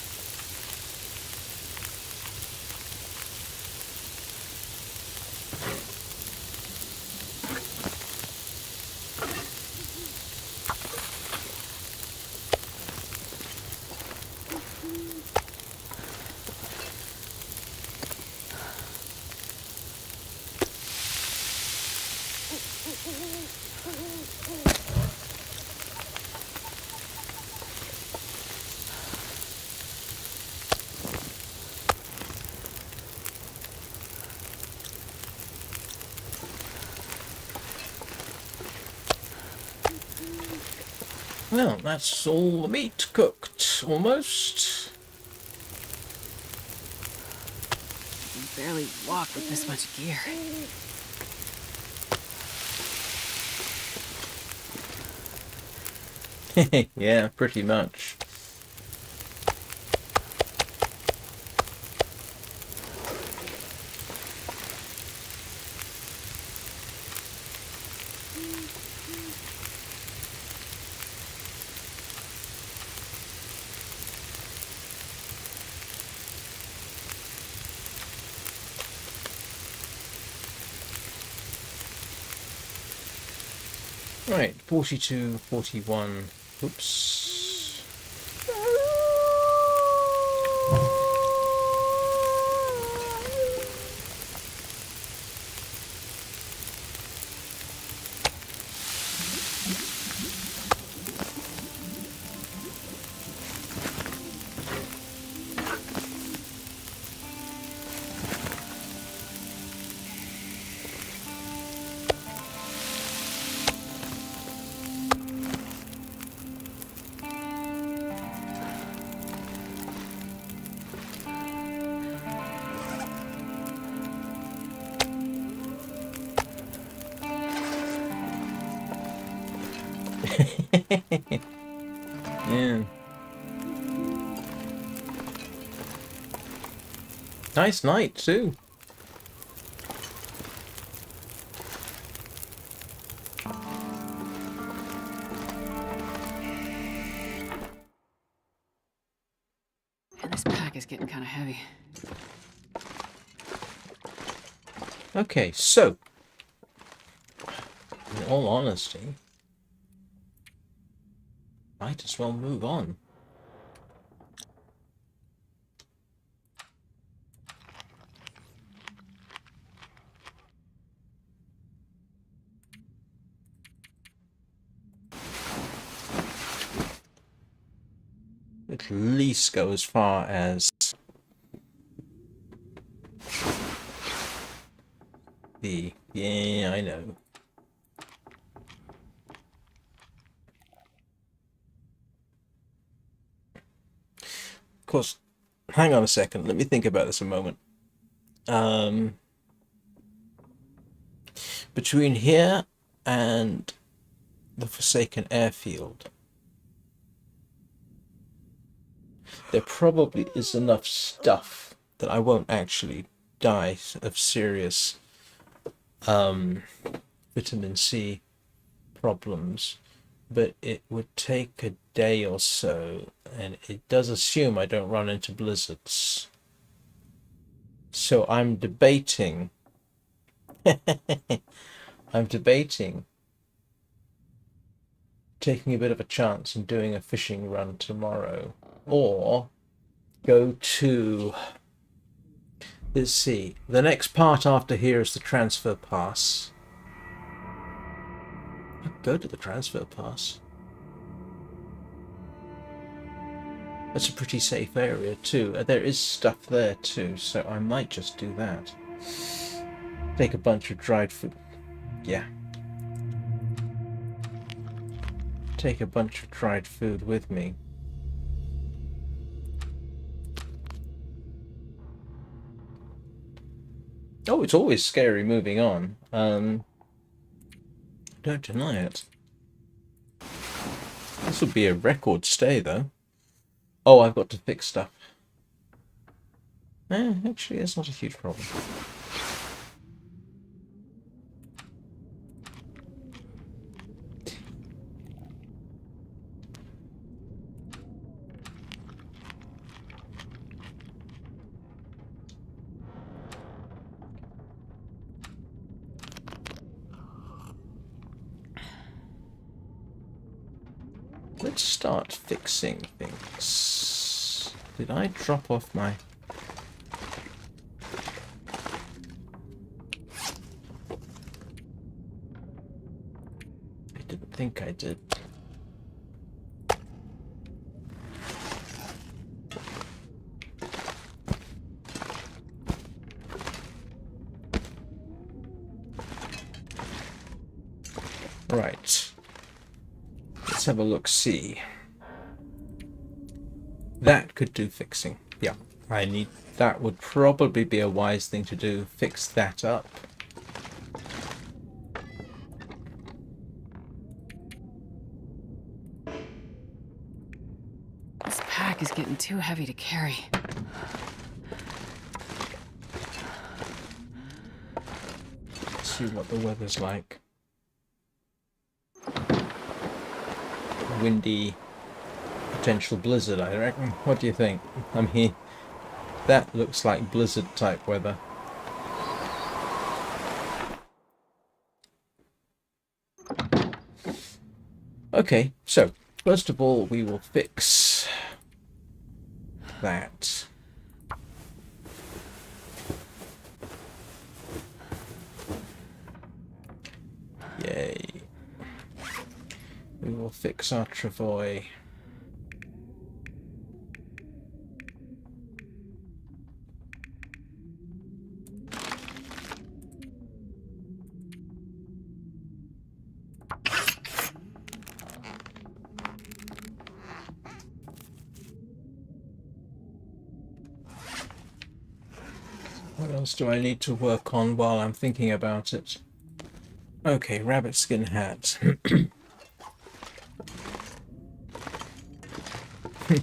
Well, that's all the meat cooked, almost.
I can barely walk with this much gear.
Yeah, pretty much. Right, 42, 41. Oops. Yeah. Nice night too.
And this pack is getting kind of heavy.
Okay, so in all honesty, might as well move on. At least go as far as yeah, I know. Of course, hang on a second. Let me think about this a moment. Between here and the Forsaken Airfield, there probably is enough stuff that I won't actually die of serious vitamin C problems, but it would take a day or so, and it does assume I don't run into blizzards. So I'm debating. I'm debating taking a bit of a chance and doing a fishing run tomorrow, or go to, let's see, the next part after here is the transfer pass. I'll go to the transfer pass. That's a pretty safe area too. There is stuff there too, so I might just do that. Take a bunch of dried food. Yeah. Take a bunch of dried food with me. Oh, it's always scary moving on. Don't deny it. This would be a record stay, though. Oh, I've got to fix stuff. Actually, it's not a huge problem. Let's start fixing things. Did I drop off my... I didn't think I did. Right. Let's have a look-see. That could do fixing. Yeah, that would probably be a wise thing to do. Fix that up.
This pack is getting too heavy to carry.
Let's see what the weather's like. Windy, potential blizzard, I reckon. What do you think? I mean, that looks like blizzard type weather. Okay, so first of all, we will fix that. Yay. We will fix our travois. What else do I need to work on while I'm thinking about it? Okay, rabbit skin hat.
I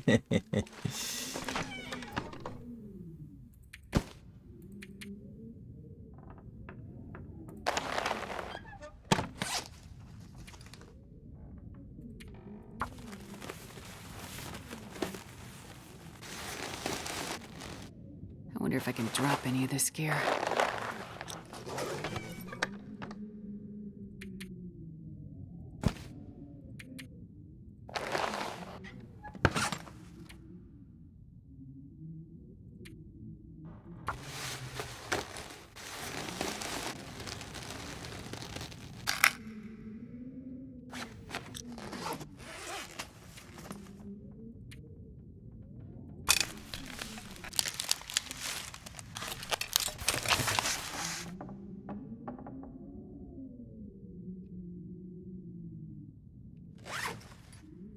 wonder if I can drop any of this gear.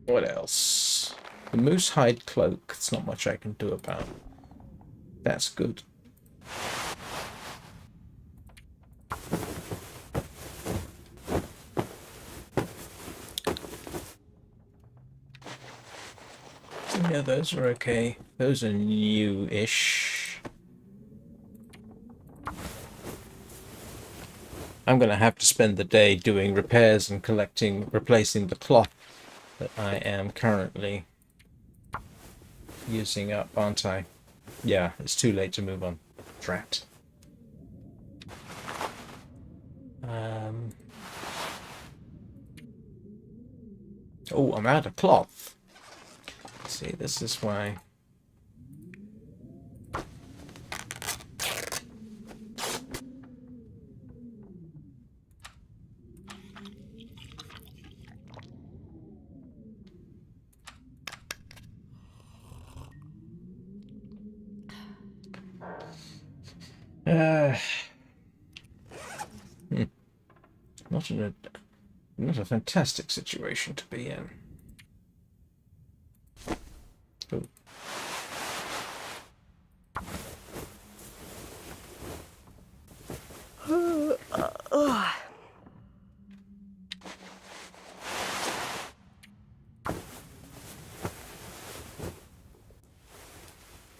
What else? The moose hide cloak. There's not much I can do about. That's good. Yeah, those are okay. Those are new-ish. I'm going to have to spend the day doing repairs and replacing the cloth that I am currently using up, aren't I? Yeah, it's too late to move on. Drat. Oh, I'm out of cloth. See, this is why. Not a fantastic situation to be in. Oh.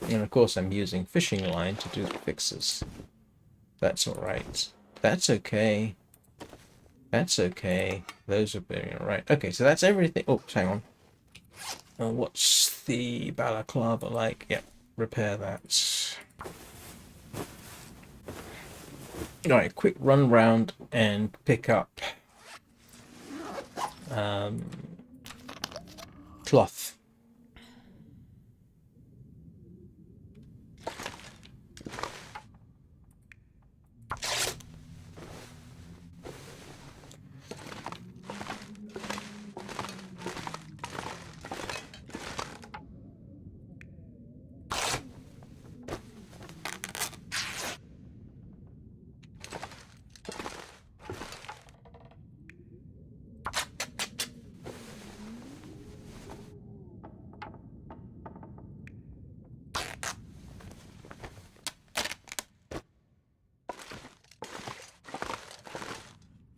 And of course I'm using fishing line to do the fixes. That's alright. That's okay. That's okay. Those are being alright. Okay, so that's everything. Oh, hang on. What's the balaclava like? Yep, repair that. Alright, quick run round and pick up cloth.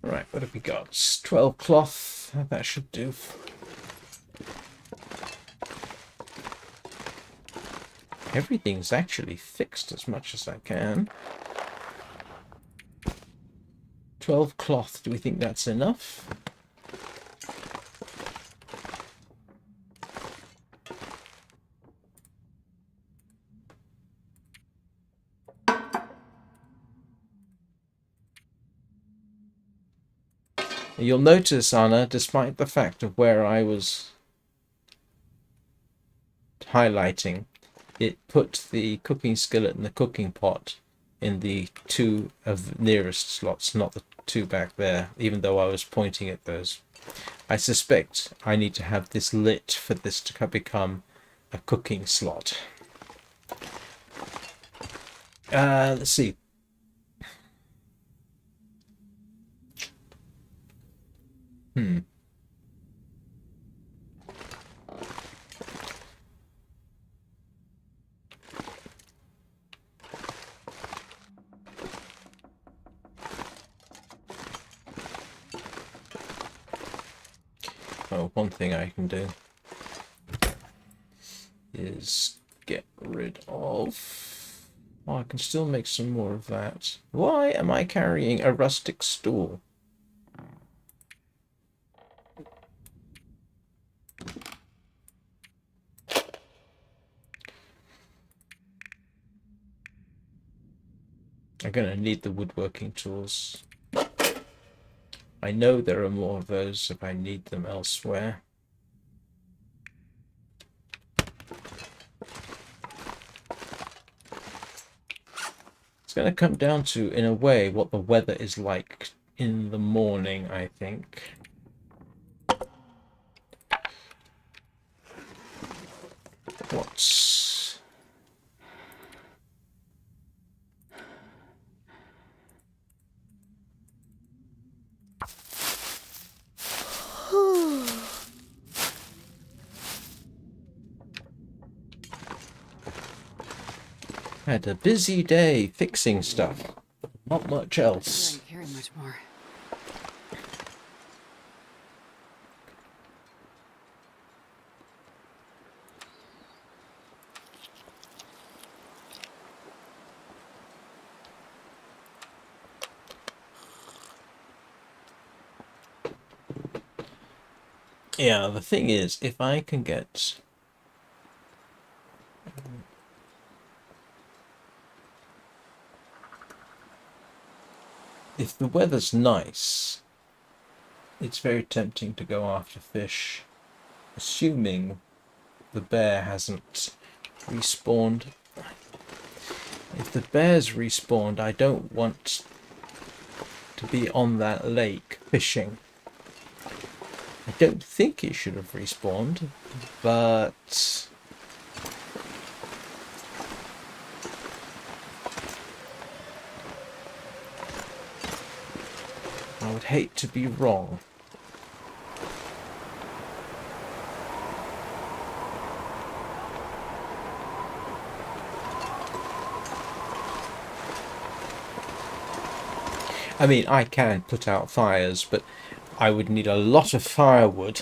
Right, what have we got? 12 cloth. That should do. Everything's actually fixed as much as I can. 12 cloth. Do we think that's enough? You'll notice, Anna, despite the fact of where I was highlighting, it put the cooking skillet and the cooking pot in the two of nearest slots, not the two back there, even though I was pointing at those. I suspect I need to have this lit for this to become a cooking slot. Let's see. Oh, one thing I can do. is get rid of... Oh, I can still make some more of that. Why am I carrying a rustic stool? I'm going to need the woodworking tools. I know there are more of those if I need them elsewhere. It's going to come down to, in a way, what the weather is like in the morning, I think. What's... Had a busy day fixing stuff. Not much else.
I didn't carry much more.
Yeah, the thing is, if I can get... If the weather's nice, it's very tempting to go after fish, assuming the bear hasn't respawned. If the bear's respawned, I don't want to be on that lake fishing. I don't think it should have respawned, but... I would hate to be wrong. I mean, I can put out fires, but I would need a lot of firewood.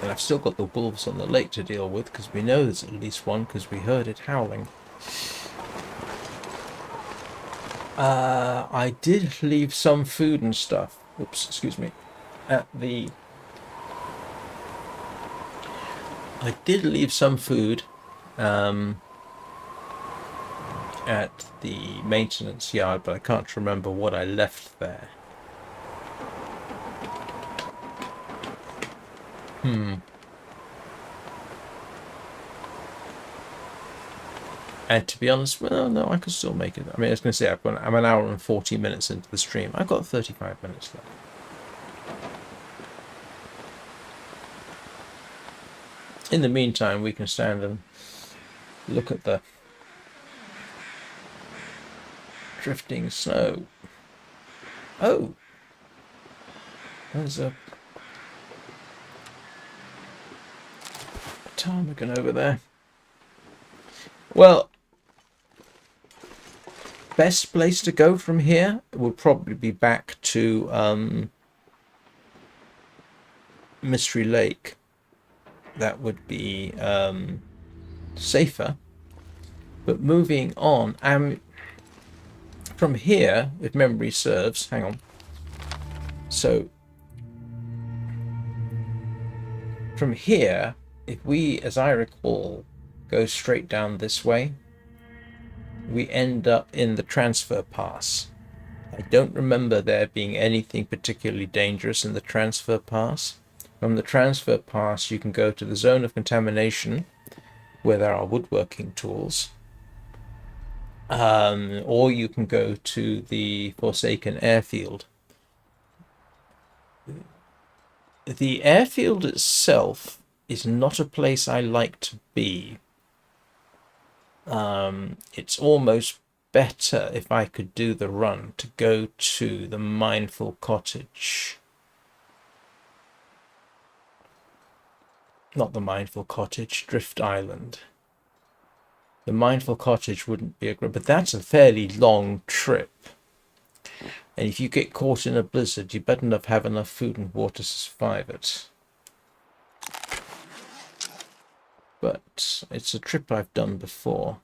And I've still got the wolves on the lake to deal with, because we know there's at least one, because we heard it howling. I did leave some food and stuff. Oops, excuse me. I did leave some food at the maintenance yard, but I can't remember what I left there. And to be honest, well, no, I could still make it. I mean, I was going to say I'm an hour and 40 minutes into the stream. I've got 35 minutes left. In the meantime, we can stand and look at the drifting snow. Oh, there's a ptarmigan over there. Well, best place to go from here would probably be back to Mystery Lake. That would be safer. But moving on, from here, if memory serves, hang on. So from here, if we, as I recall, go straight down this way, we end up in the transfer pass. I don't remember there being anything particularly dangerous in the transfer pass. From the transfer pass, you can go to the zone of contamination, where there are woodworking tools, or you can go to the Forsaken airfield. The airfield itself is not a place I like to be. It's almost better, if I could do the run, to go to the Mindful Cottage. Not the Mindful Cottage, Drift Island. The Mindful Cottage wouldn't be a great, but that's a fairly long trip. And if you get caught in a blizzard, you better not have enough food and water to survive it. But it's a trip I've done before.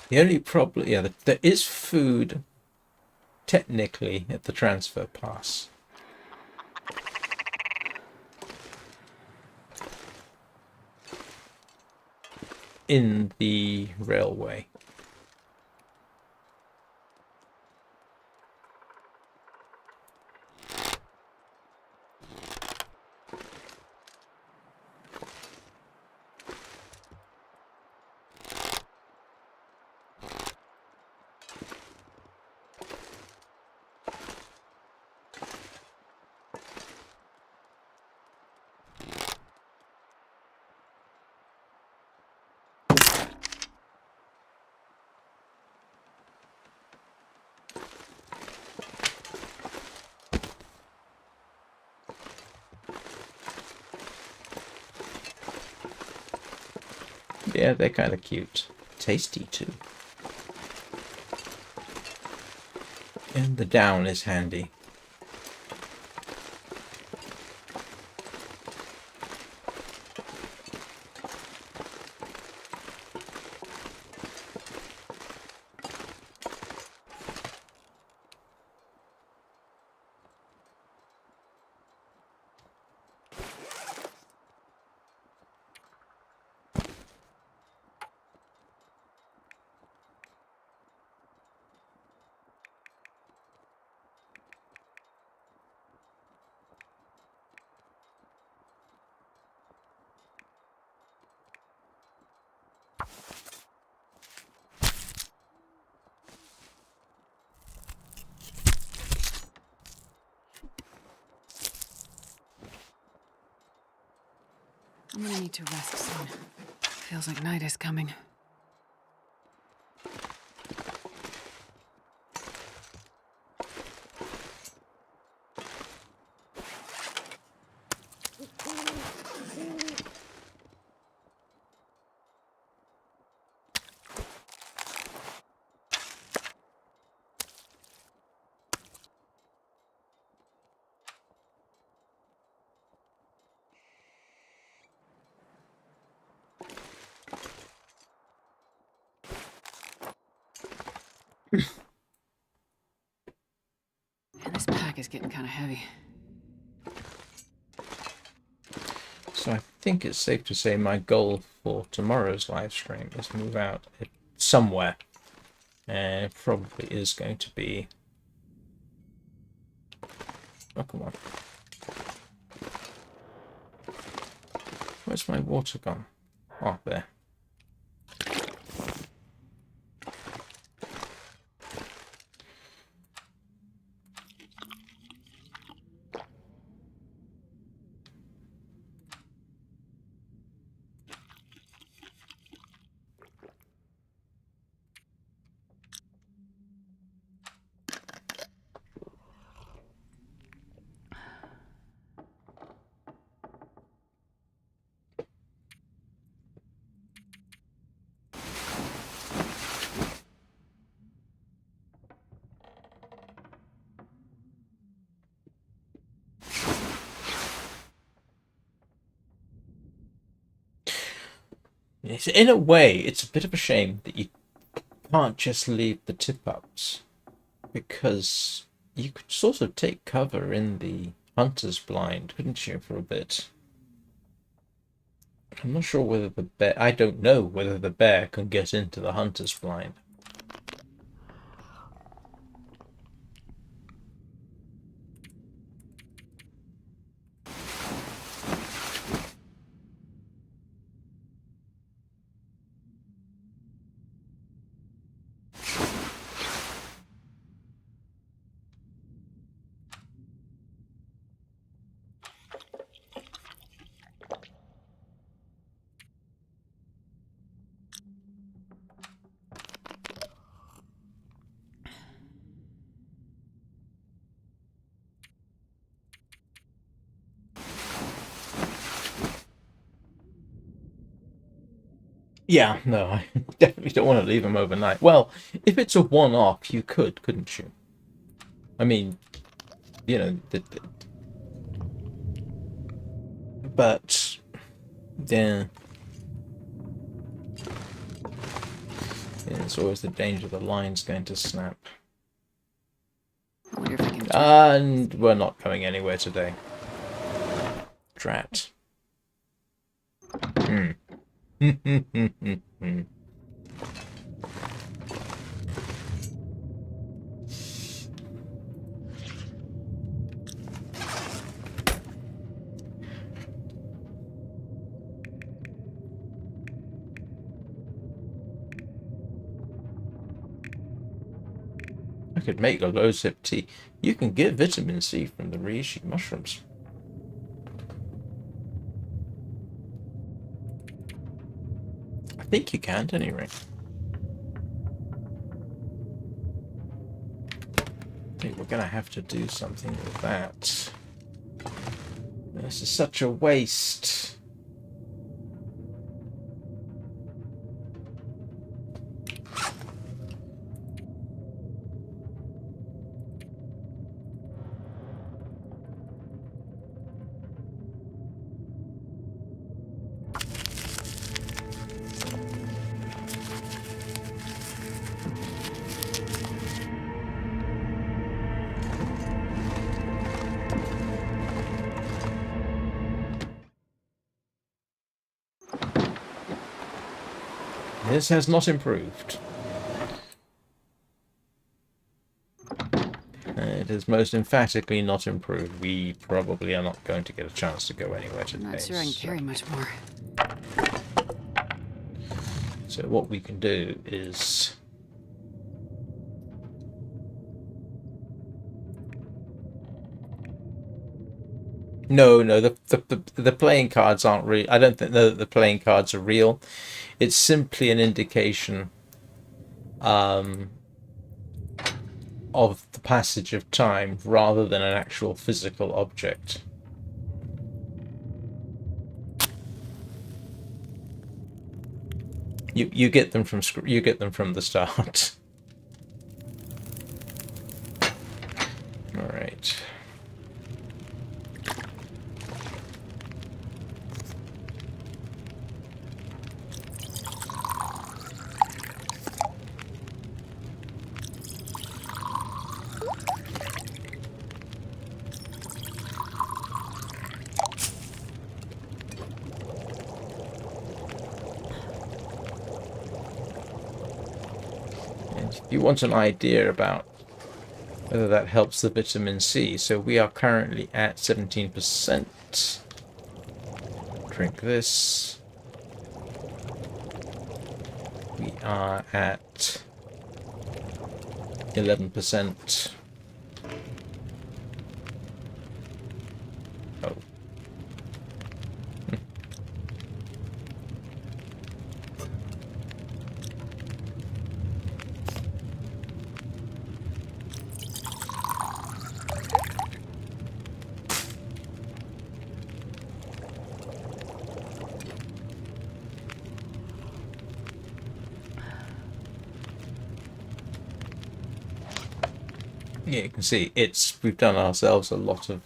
The only problem, yeah, there is food technically at the transfer pass. In the railway. Yeah, they're kind of cute. Tasty, too. And the down is handy.
I'm gonna need to rest soon. Feels like night is coming. And this pack is getting kind of heavy.
So I think it's safe to say my goal for tomorrow's live stream is to move out somewhere. And it probably is going to be... Oh, come on. Where's my water gone? Oh, there. Yes, in a way, it's a bit of a shame that you can't just leave the tip-ups, because you could sort of take cover in the hunter's blind, couldn't you, for a bit? I'm not sure whether the bear... I don't know whether the bear can get into the hunter's blind. Yeah, no, I definitely don't want to leave them overnight. Well, if it's a one-off, you could, couldn't you? I mean, you know, but yeah, it's always the danger the line's going to snap.
I wonder if I can try.
And we're not going anywhere today. Drat. Hmm. I could make a low sip tea. You can get vitamin C from the reishi mushrooms. I think you can at any rate. I think we're going to have to do something with that. This is such a waste. This has not improved. It has most emphatically not improved. We probably are not going to get a chance to go anywhere today.
I'm not sure I can carry much more.
So what we can do is... No, the playing cards aren't real. I don't think the playing cards are real. It's simply an indication of the passage of time rather than an actual physical object. You get them from the start. All right. If you want an idea about whether that helps the vitamin C, so we are currently at 17%. Drink this. We are at 11%. Oh. Yeah, you can see we've done ourselves a lot of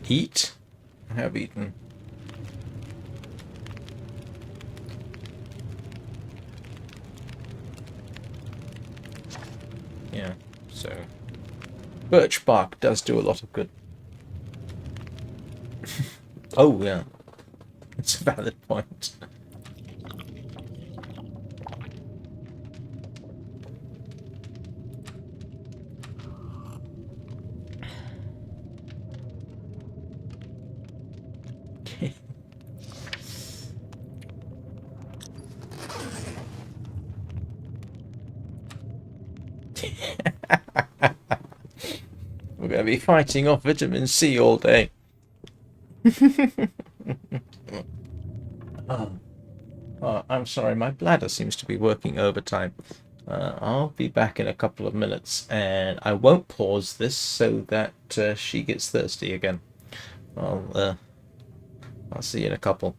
eat. I have eaten. Yeah, so birch bark does do a lot of good. Oh yeah, it's a valid point. We're going to be fighting off vitamin C all day. I'm sorry, my bladder seems to be working overtime. I'll be back in a couple of minutes, and I won't pause this so that she gets thirsty again. I'll see you in a couple.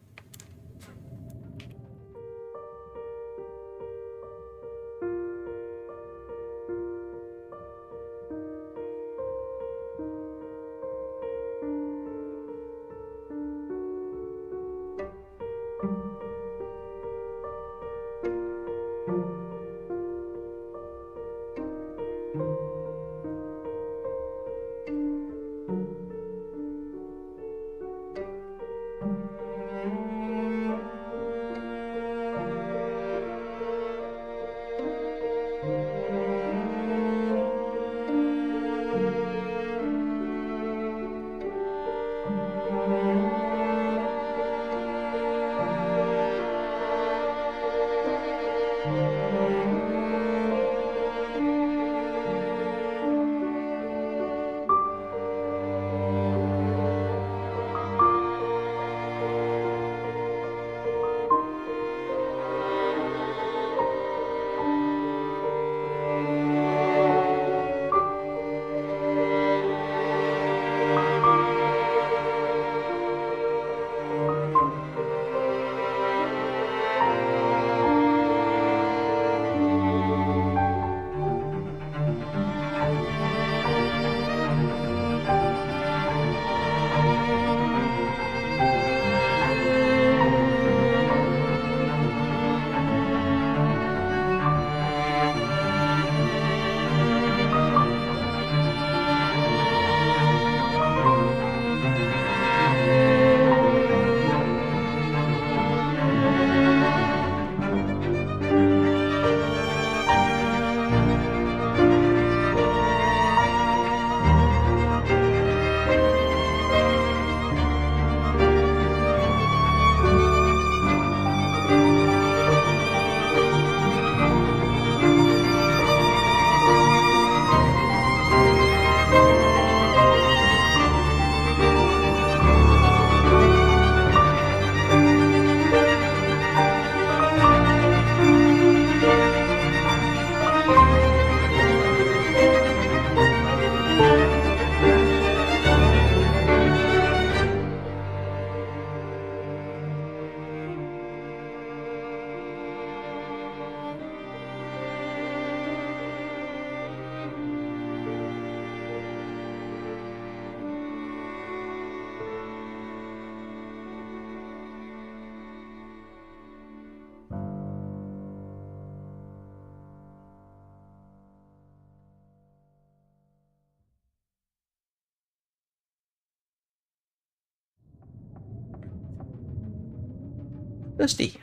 Thirsty.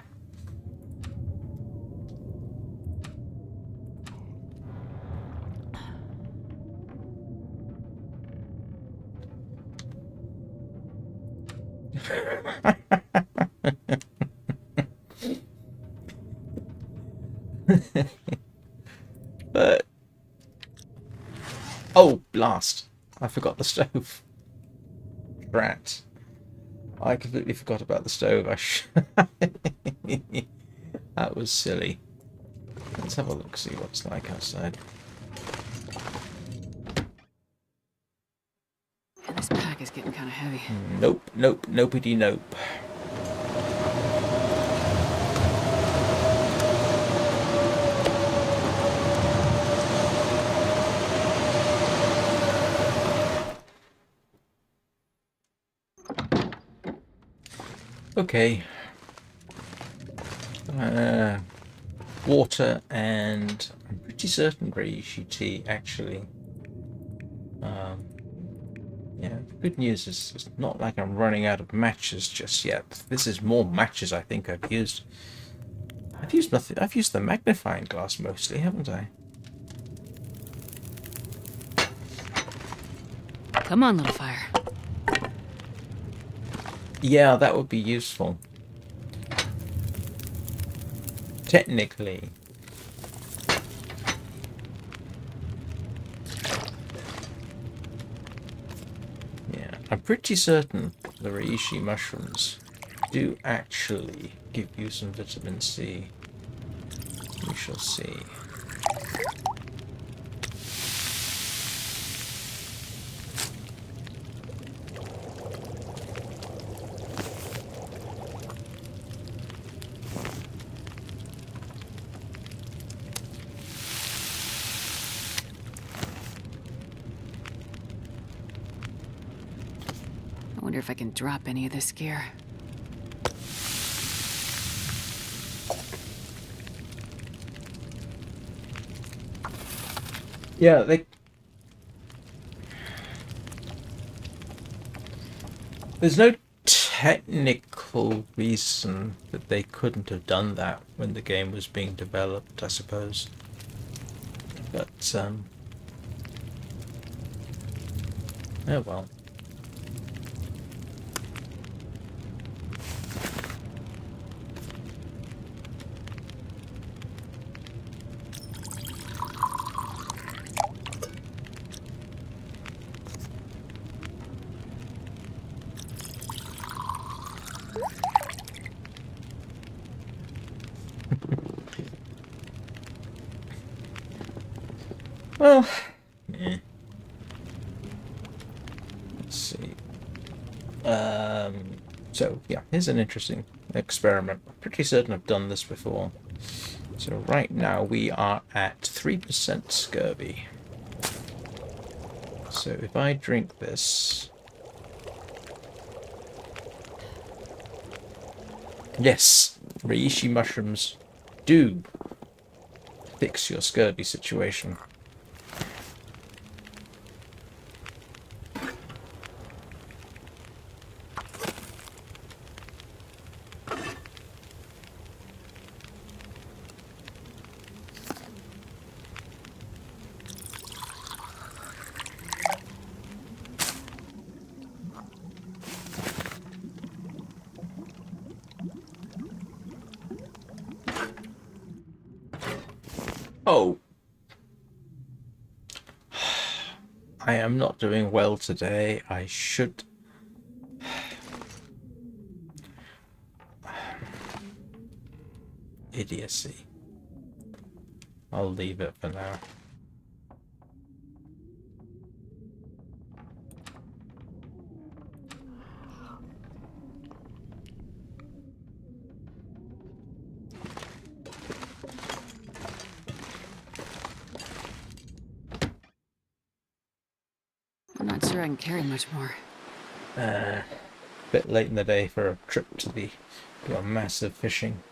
But oh, blast! I forgot the stove. Rat. I completely forgot about the stove. That was silly. Let's have a look, see what it's like outside.
And this pack is getting kind of heavy.
Nope, nope, nopey nope. Okay. Water and I'm pretty certain reishi tea, actually. Yeah, the good news is it's not like I'm running out of matches just yet. This is more matches I think I've used. I've used nothing. I've used the magnifying glass mostly, haven't I?
Come on, little fire.
Yeah, that would be useful. Technically. Yeah, I'm pretty certain the reishi mushrooms do actually give you some vitamin C. We shall see.
I wonder if I can drop any of this gear.
Yeah, there's no technical reason that they couldn't have done that when the game was being developed, I suppose. But, oh well. Well, yeah. Let's see. So yeah, here's an interesting experiment. I'm pretty certain I've done this before. So right now we are at 3% scurvy. So if I drink this... Yes, reishi mushrooms do fix your scurvy situation. Oh, I am not doing well today. I should... Idiocy. I'll leave it for now.
I'm not sure I can carry much more.
Bit late in the day for a trip to do a massive fishing.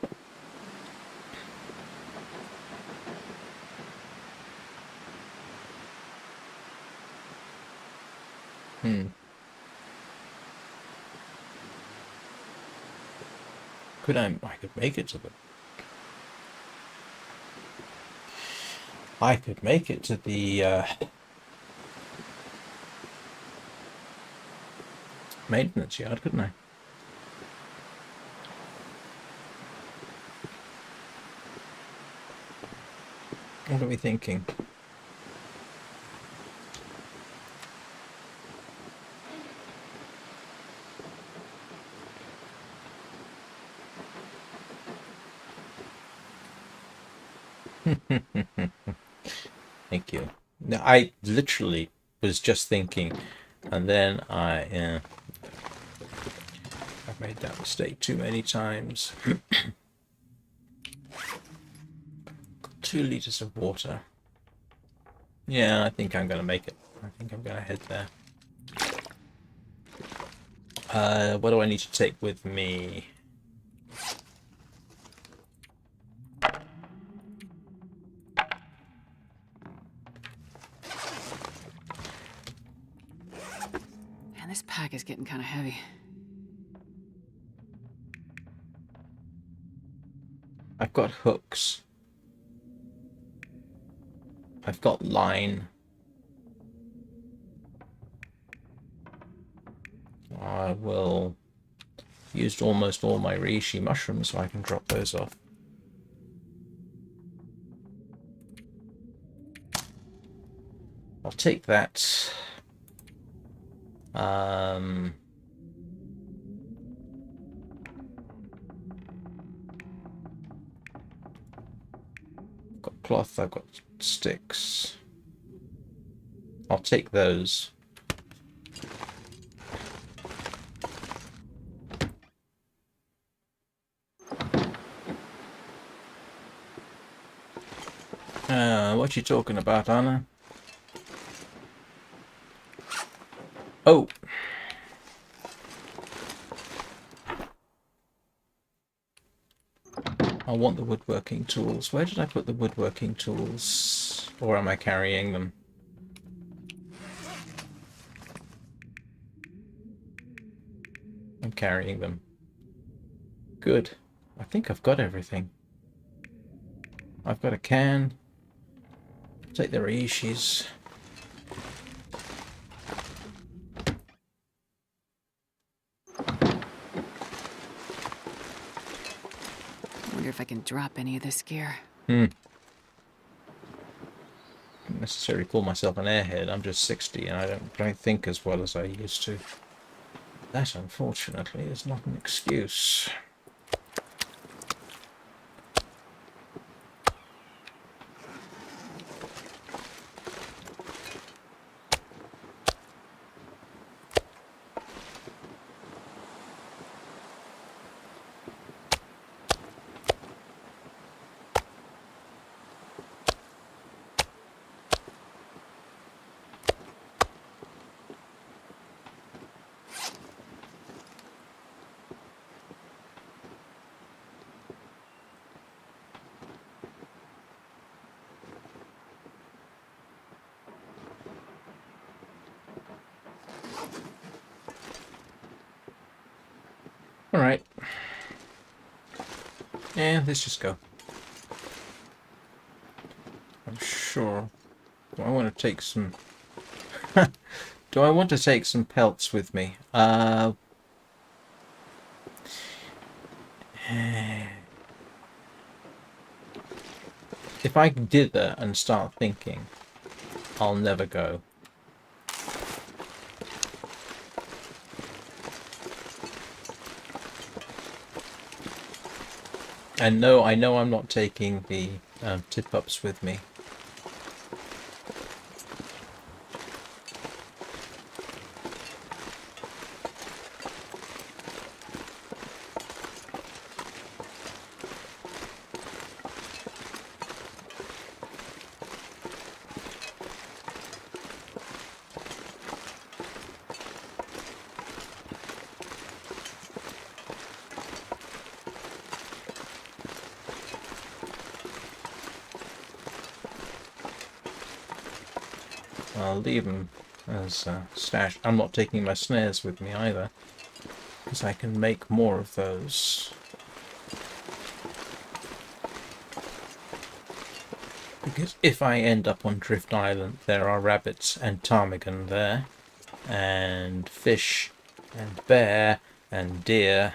I could make it to the... I could make it to the maintenance yard, couldn't I? What are we thinking? Thank you. No, I literally was just thinking, and then I've made that mistake too many times. 2 liters of water. Yeah, I think I'm gonna make it. I think I'm gonna head there. What do I need to take with me?
Man, this pack is getting kind of heavy.
I've got hooks. I've got line. I will use almost all my reishi mushrooms so I can drop those off. I'll take that. Got cloth, I've got sticks. I'll take those. What you talking about, Anna? Oh! I want the woodworking tools. Where did I put the woodworking tools? Or am I carrying them? I'm carrying them. Good. I think I've got everything. I've got a can. Take the reishis.
Wonder if I can drop any of this gear.
Don't necessarily call myself an airhead. I'm just 60 and I don't think as well as I used to. That, unfortunately, is not an excuse. Alright. Yeah, let's just go. I'm sure. Do I want to take some... Do I want to take some pelts with me? If I did that and start thinking, I'll never go. And no, I know I'm not taking the tip-ups with me. I'll leave them as stash. I'm not taking my snares with me either, because I can make more of those. Because if I end up on Drift Island, there are rabbits and ptarmigan there, and fish, and bear, and deer.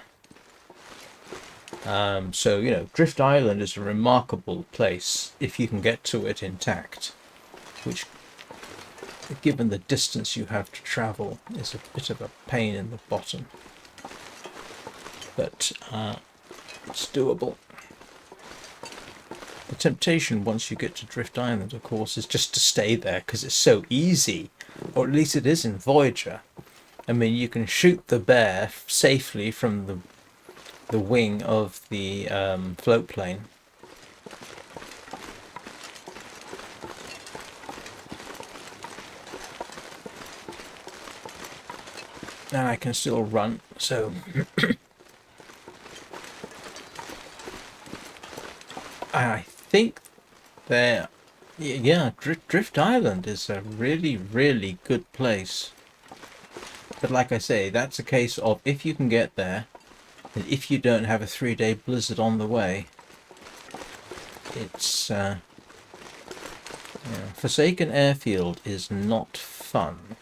So, you know, Drift Island is a remarkable place if you can get to it intact, which, given the distance you have to travel, is a bit of a pain in the bottom. But it's doable. The temptation once you get to Drift Island, of course, is just to stay there because it's so easy, or at least it is in Voyager. I mean, you can shoot the bear safely from the wing of the float plane. And I can still run, so I think there, yeah, Drift Island is a really, really good place. But like I say, that's a case of if you can get there, and if you don't have a 3-day blizzard on the way, it's Forsaken Airfield is not fun.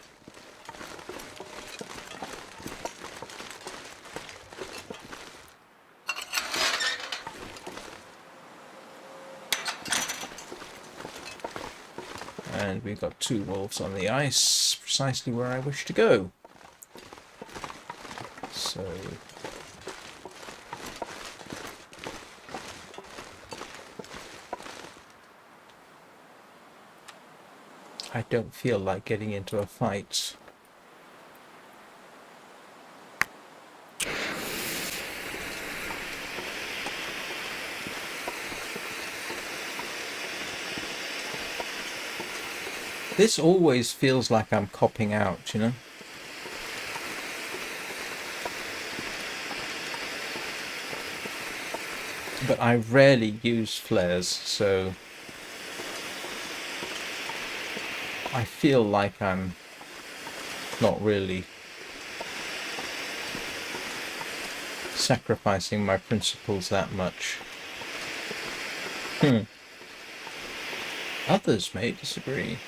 And we've got 2 wolves on the ice, precisely where I wish to go. So I don't feel like getting into a fight. This always feels like I'm copping out, you know? But I rarely use flares, so I feel like I'm not really sacrificing my principles that much. Others may disagree.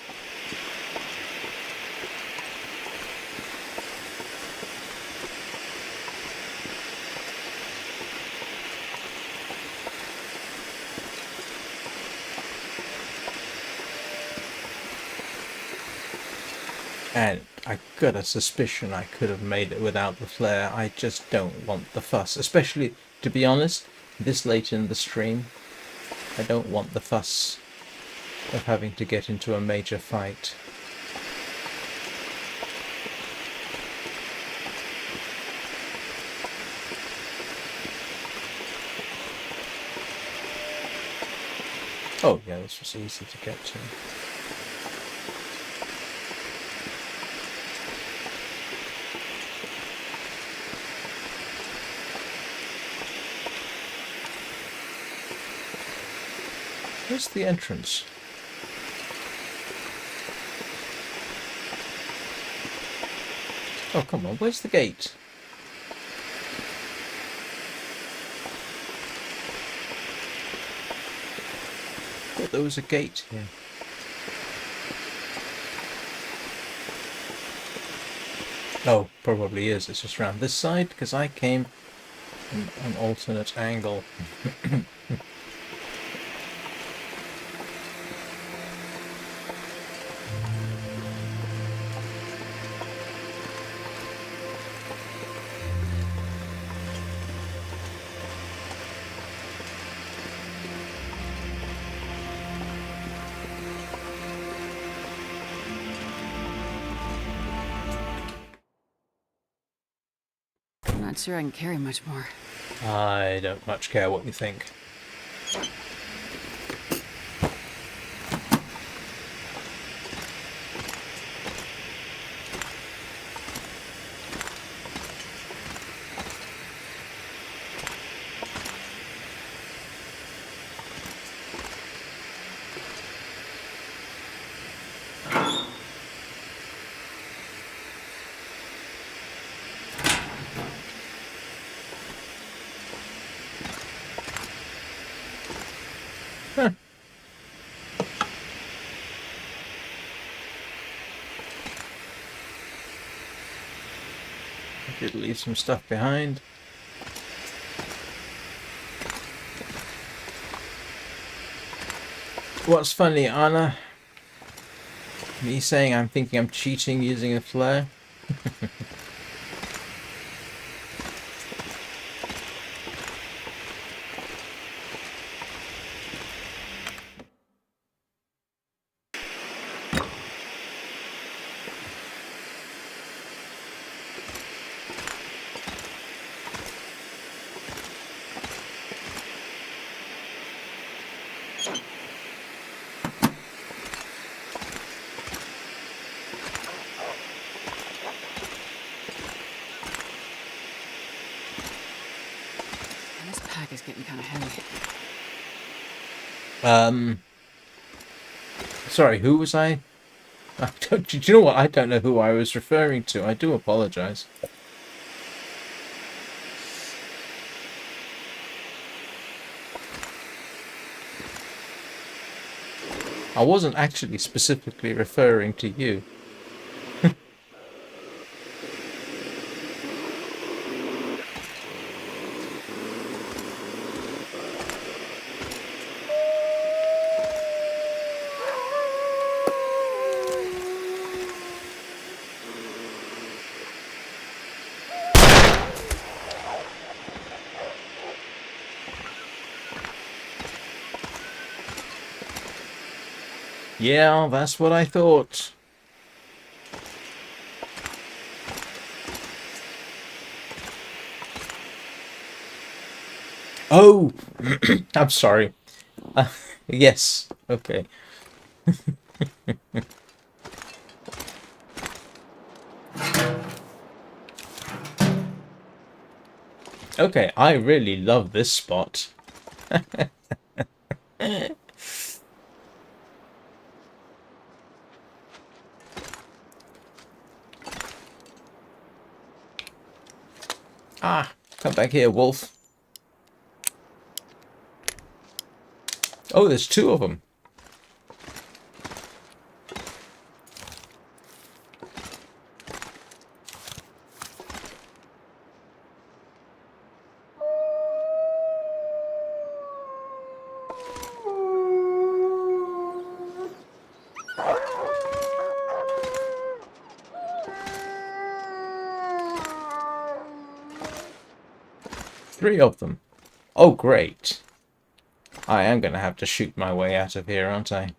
And I got a suspicion I could have made it without the flare. I just don't want the fuss. Especially, to be honest, this late in the stream, I don't want the fuss of having to get into a major fight. Oh yeah, this was easy to get to. Where's the entrance? Oh, come on, where's the gate? I thought there was a gate here. Oh, probably is. It's just around this side, because I came from an alternate angle.
I'm not sure I can carry much more.
I don't much care what you think. Did leave some stuff behind. What's funny, Anna? Me saying I'm thinking I'm cheating using a flare?
And this pack is getting kind of heavy.
Sorry, who was I? Do you know what? I don't know who I was referring to. I do apologize. I wasn't actually specifically referring to you. Yeah, that's what I thought. Oh, I'm sorry. Yes, okay. Okay, I really love this spot. Ah, come back here, wolf. Oh, there's two of them. Three of them. Oh, great. I am going to have to shoot my way out of here, aren't I?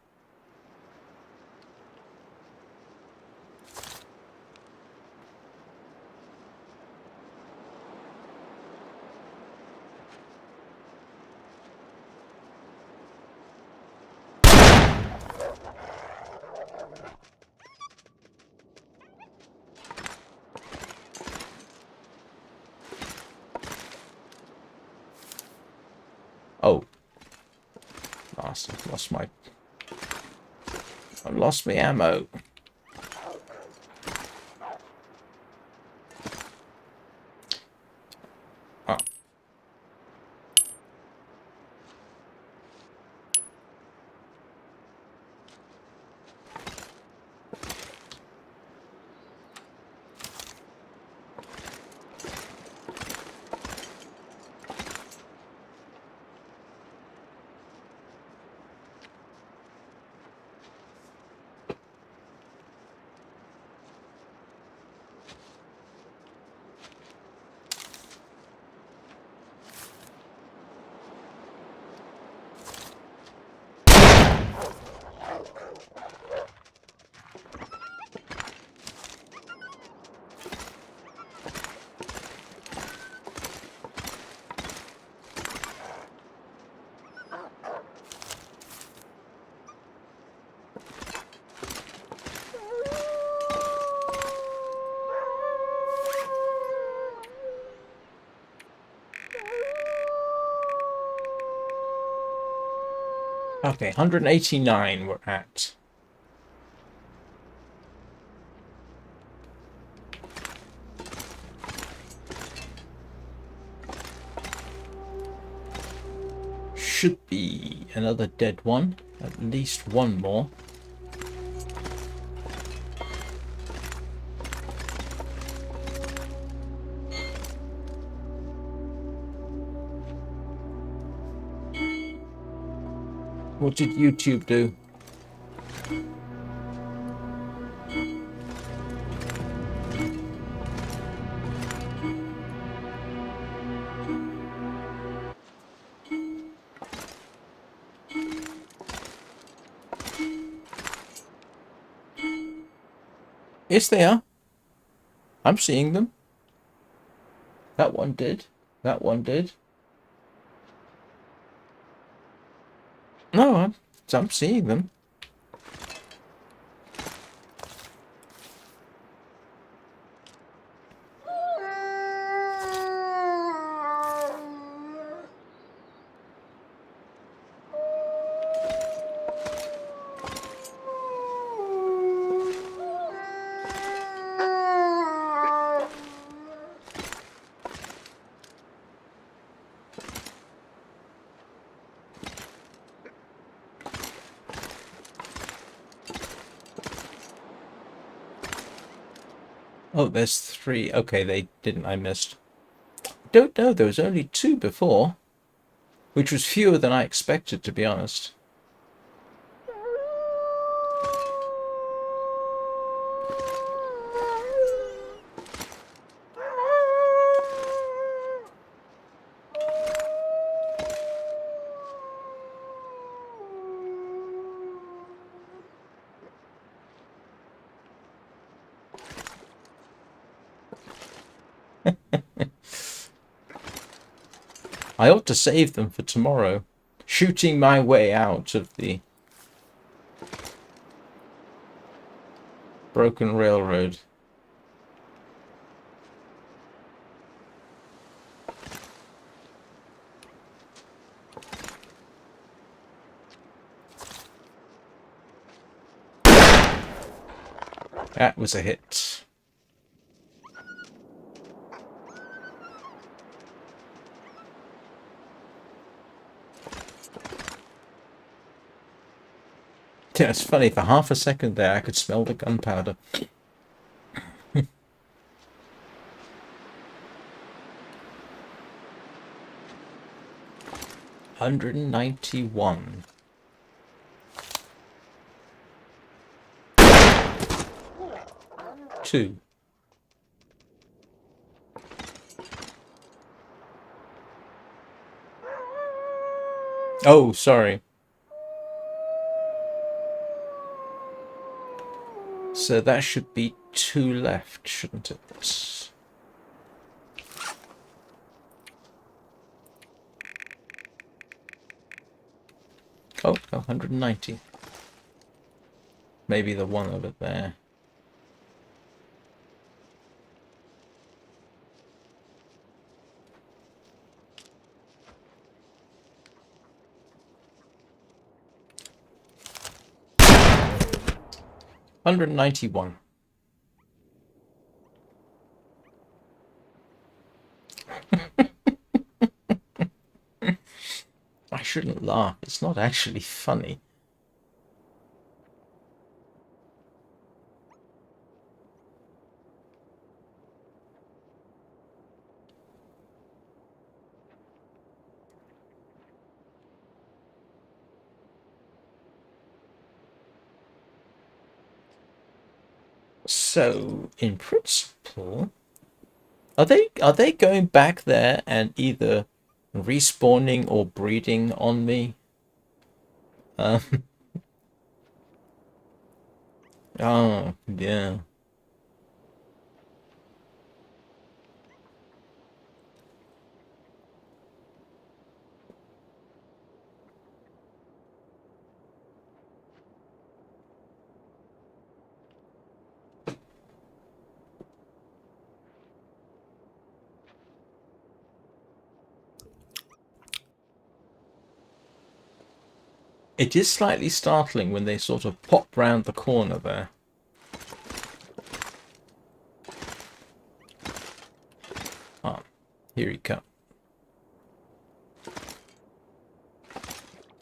Oh. I lost my ammo. Oh. Okay, 189 we're at. Should be another dead one. At least one more. What did YouTube do? Yes, they are. I'm seeing them. That one did. That one did. No, I'm seeing them. Oh, there's 3. Okay, they didn't. I missed. Don't know. There was only 2 before, which was fewer than I expected, to be honest. I ought to save them for tomorrow. Shooting my way out of the broken railroad. That was a hit. Yeah, it's funny. For half a second there, I could smell the gunpowder. 191. Two. Oh, sorry. So that should be 2 left, shouldn't it? Oh, 190. Maybe the one over there. $191. I shouldn't laugh. It's not actually funny. So, in principle, are they going back there and either respawning or breeding on me? Oh, yeah. It is slightly startling when they sort of pop round the corner there. Ah, here he comes.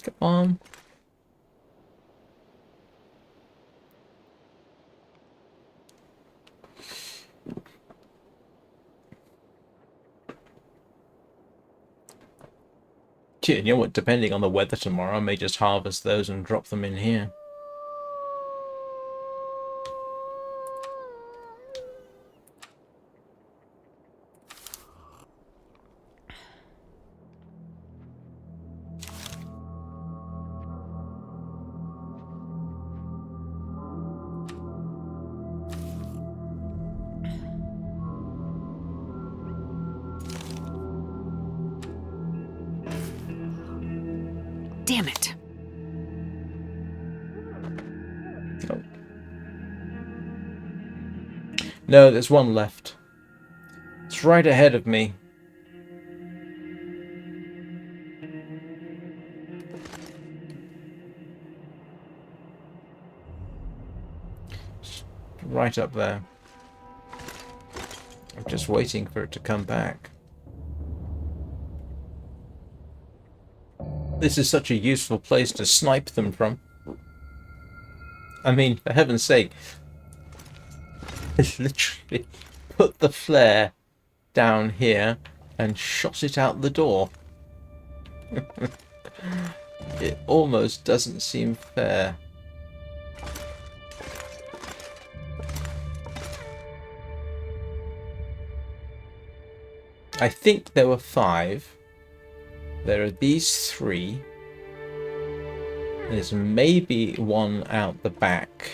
Come on. You know what? Depending on the weather tomorrow, I may just harvest those and drop them in here.
Damn it.
Oh. No, there's one left. It's right ahead of me. It's right up there. I'm just waiting for it to come back. This is such a useful place to snipe them from. I mean, for heaven's sake, I literally put the flare down here and shot it out the door. It almost doesn't seem fair. I think there were 5. There are these 3. There's maybe one out the back.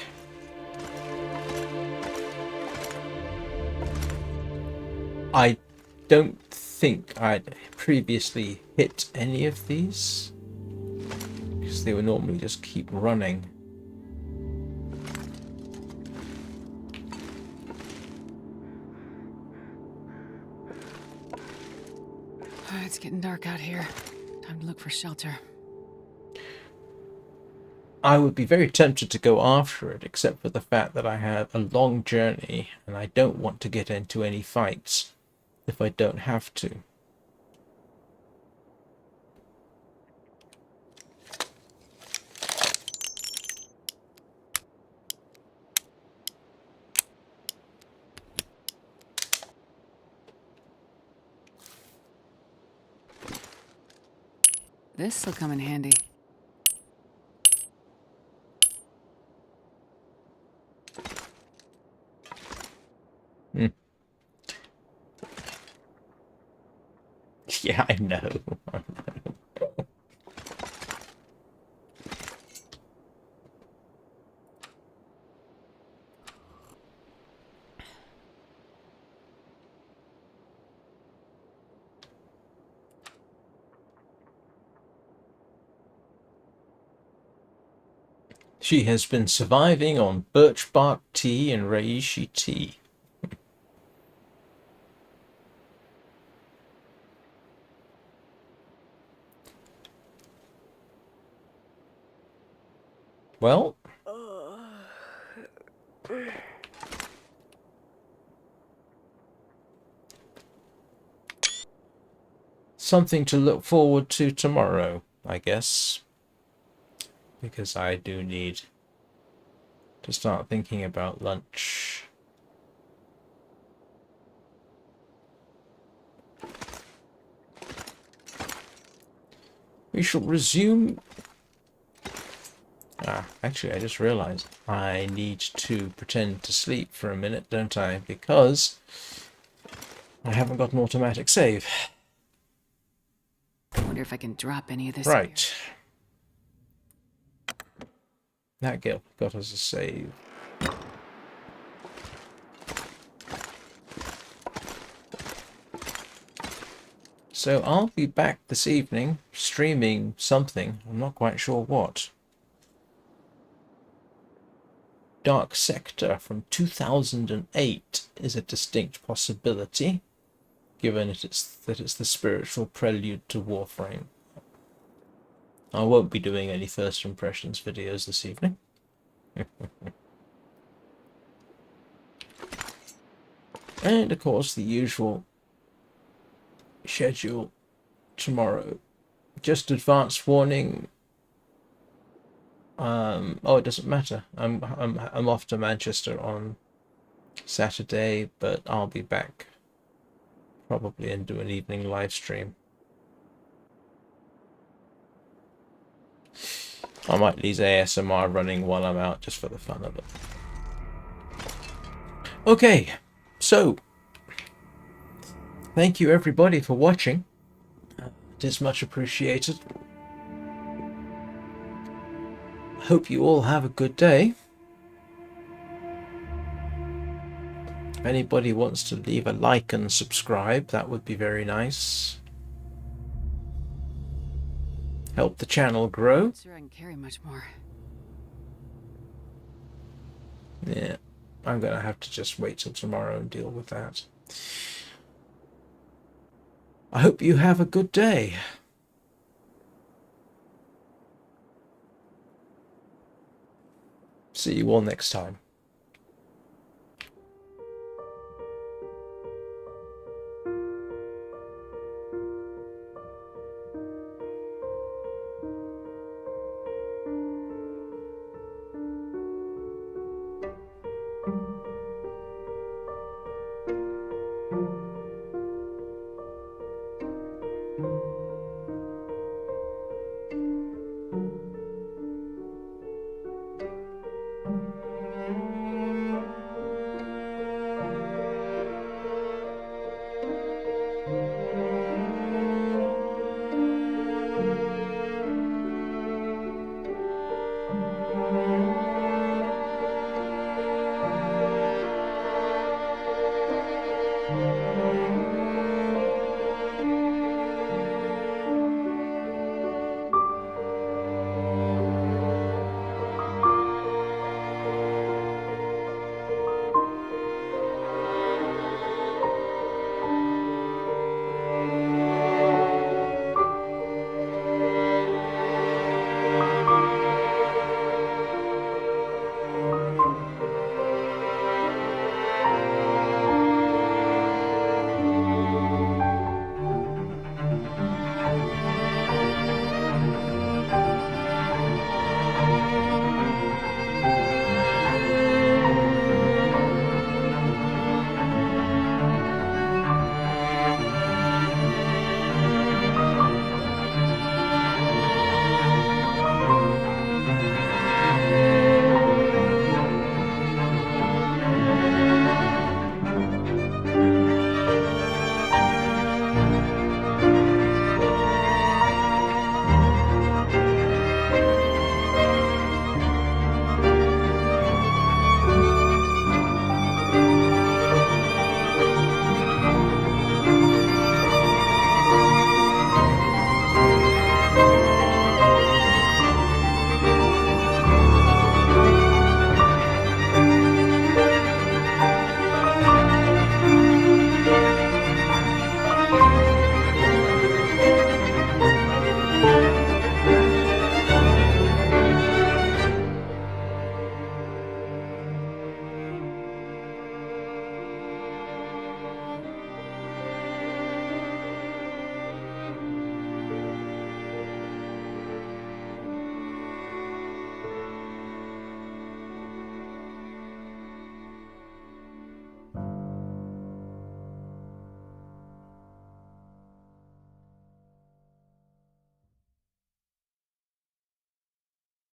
I don't think I'd previously hit any of these, because they would normally just keep running.
It's getting dark out here. Time to look for shelter.
I would be very tempted to go after it, except for the fact that I have a long journey and I don't want to get into any fights if I don't have to.
This'll come in handy.
Hmm. Yeah, I know. She has been surviving on birch bark tea and reishi tea. Well, something to look forward to tomorrow, I guess. Because I do need to start thinking about lunch. We shall resume. Actually, I just realized I need to pretend to sleep for a minute, don't I? Because I haven't got an automatic save.
I wonder if I can drop any of this.
Right. That got us a save. So I'll be back this evening streaming something. I'm not quite sure what. Dark Sector from 2008 is a distinct possibility, given that it's the spiritual prelude to Warframe. I won't be doing any first impressions videos this evening. And of course the usual schedule tomorrow. Just advance warning. Oh, it doesn't matter. I'm off to Manchester on Saturday, but I'll be back probably and do an evening live stream. I might leave ASMR running while I'm out just for the fun of it. Okay, so thank you everybody for watching. It is much appreciated. I hope you all have a good day. If anybody wants to leave a like and subscribe, that would be very nice. Help the channel grow.
Not sure I can carry much more.
Yeah, I'm gonna have to just wait till tomorrow and deal with that. I hope you have a good day. See you all next time.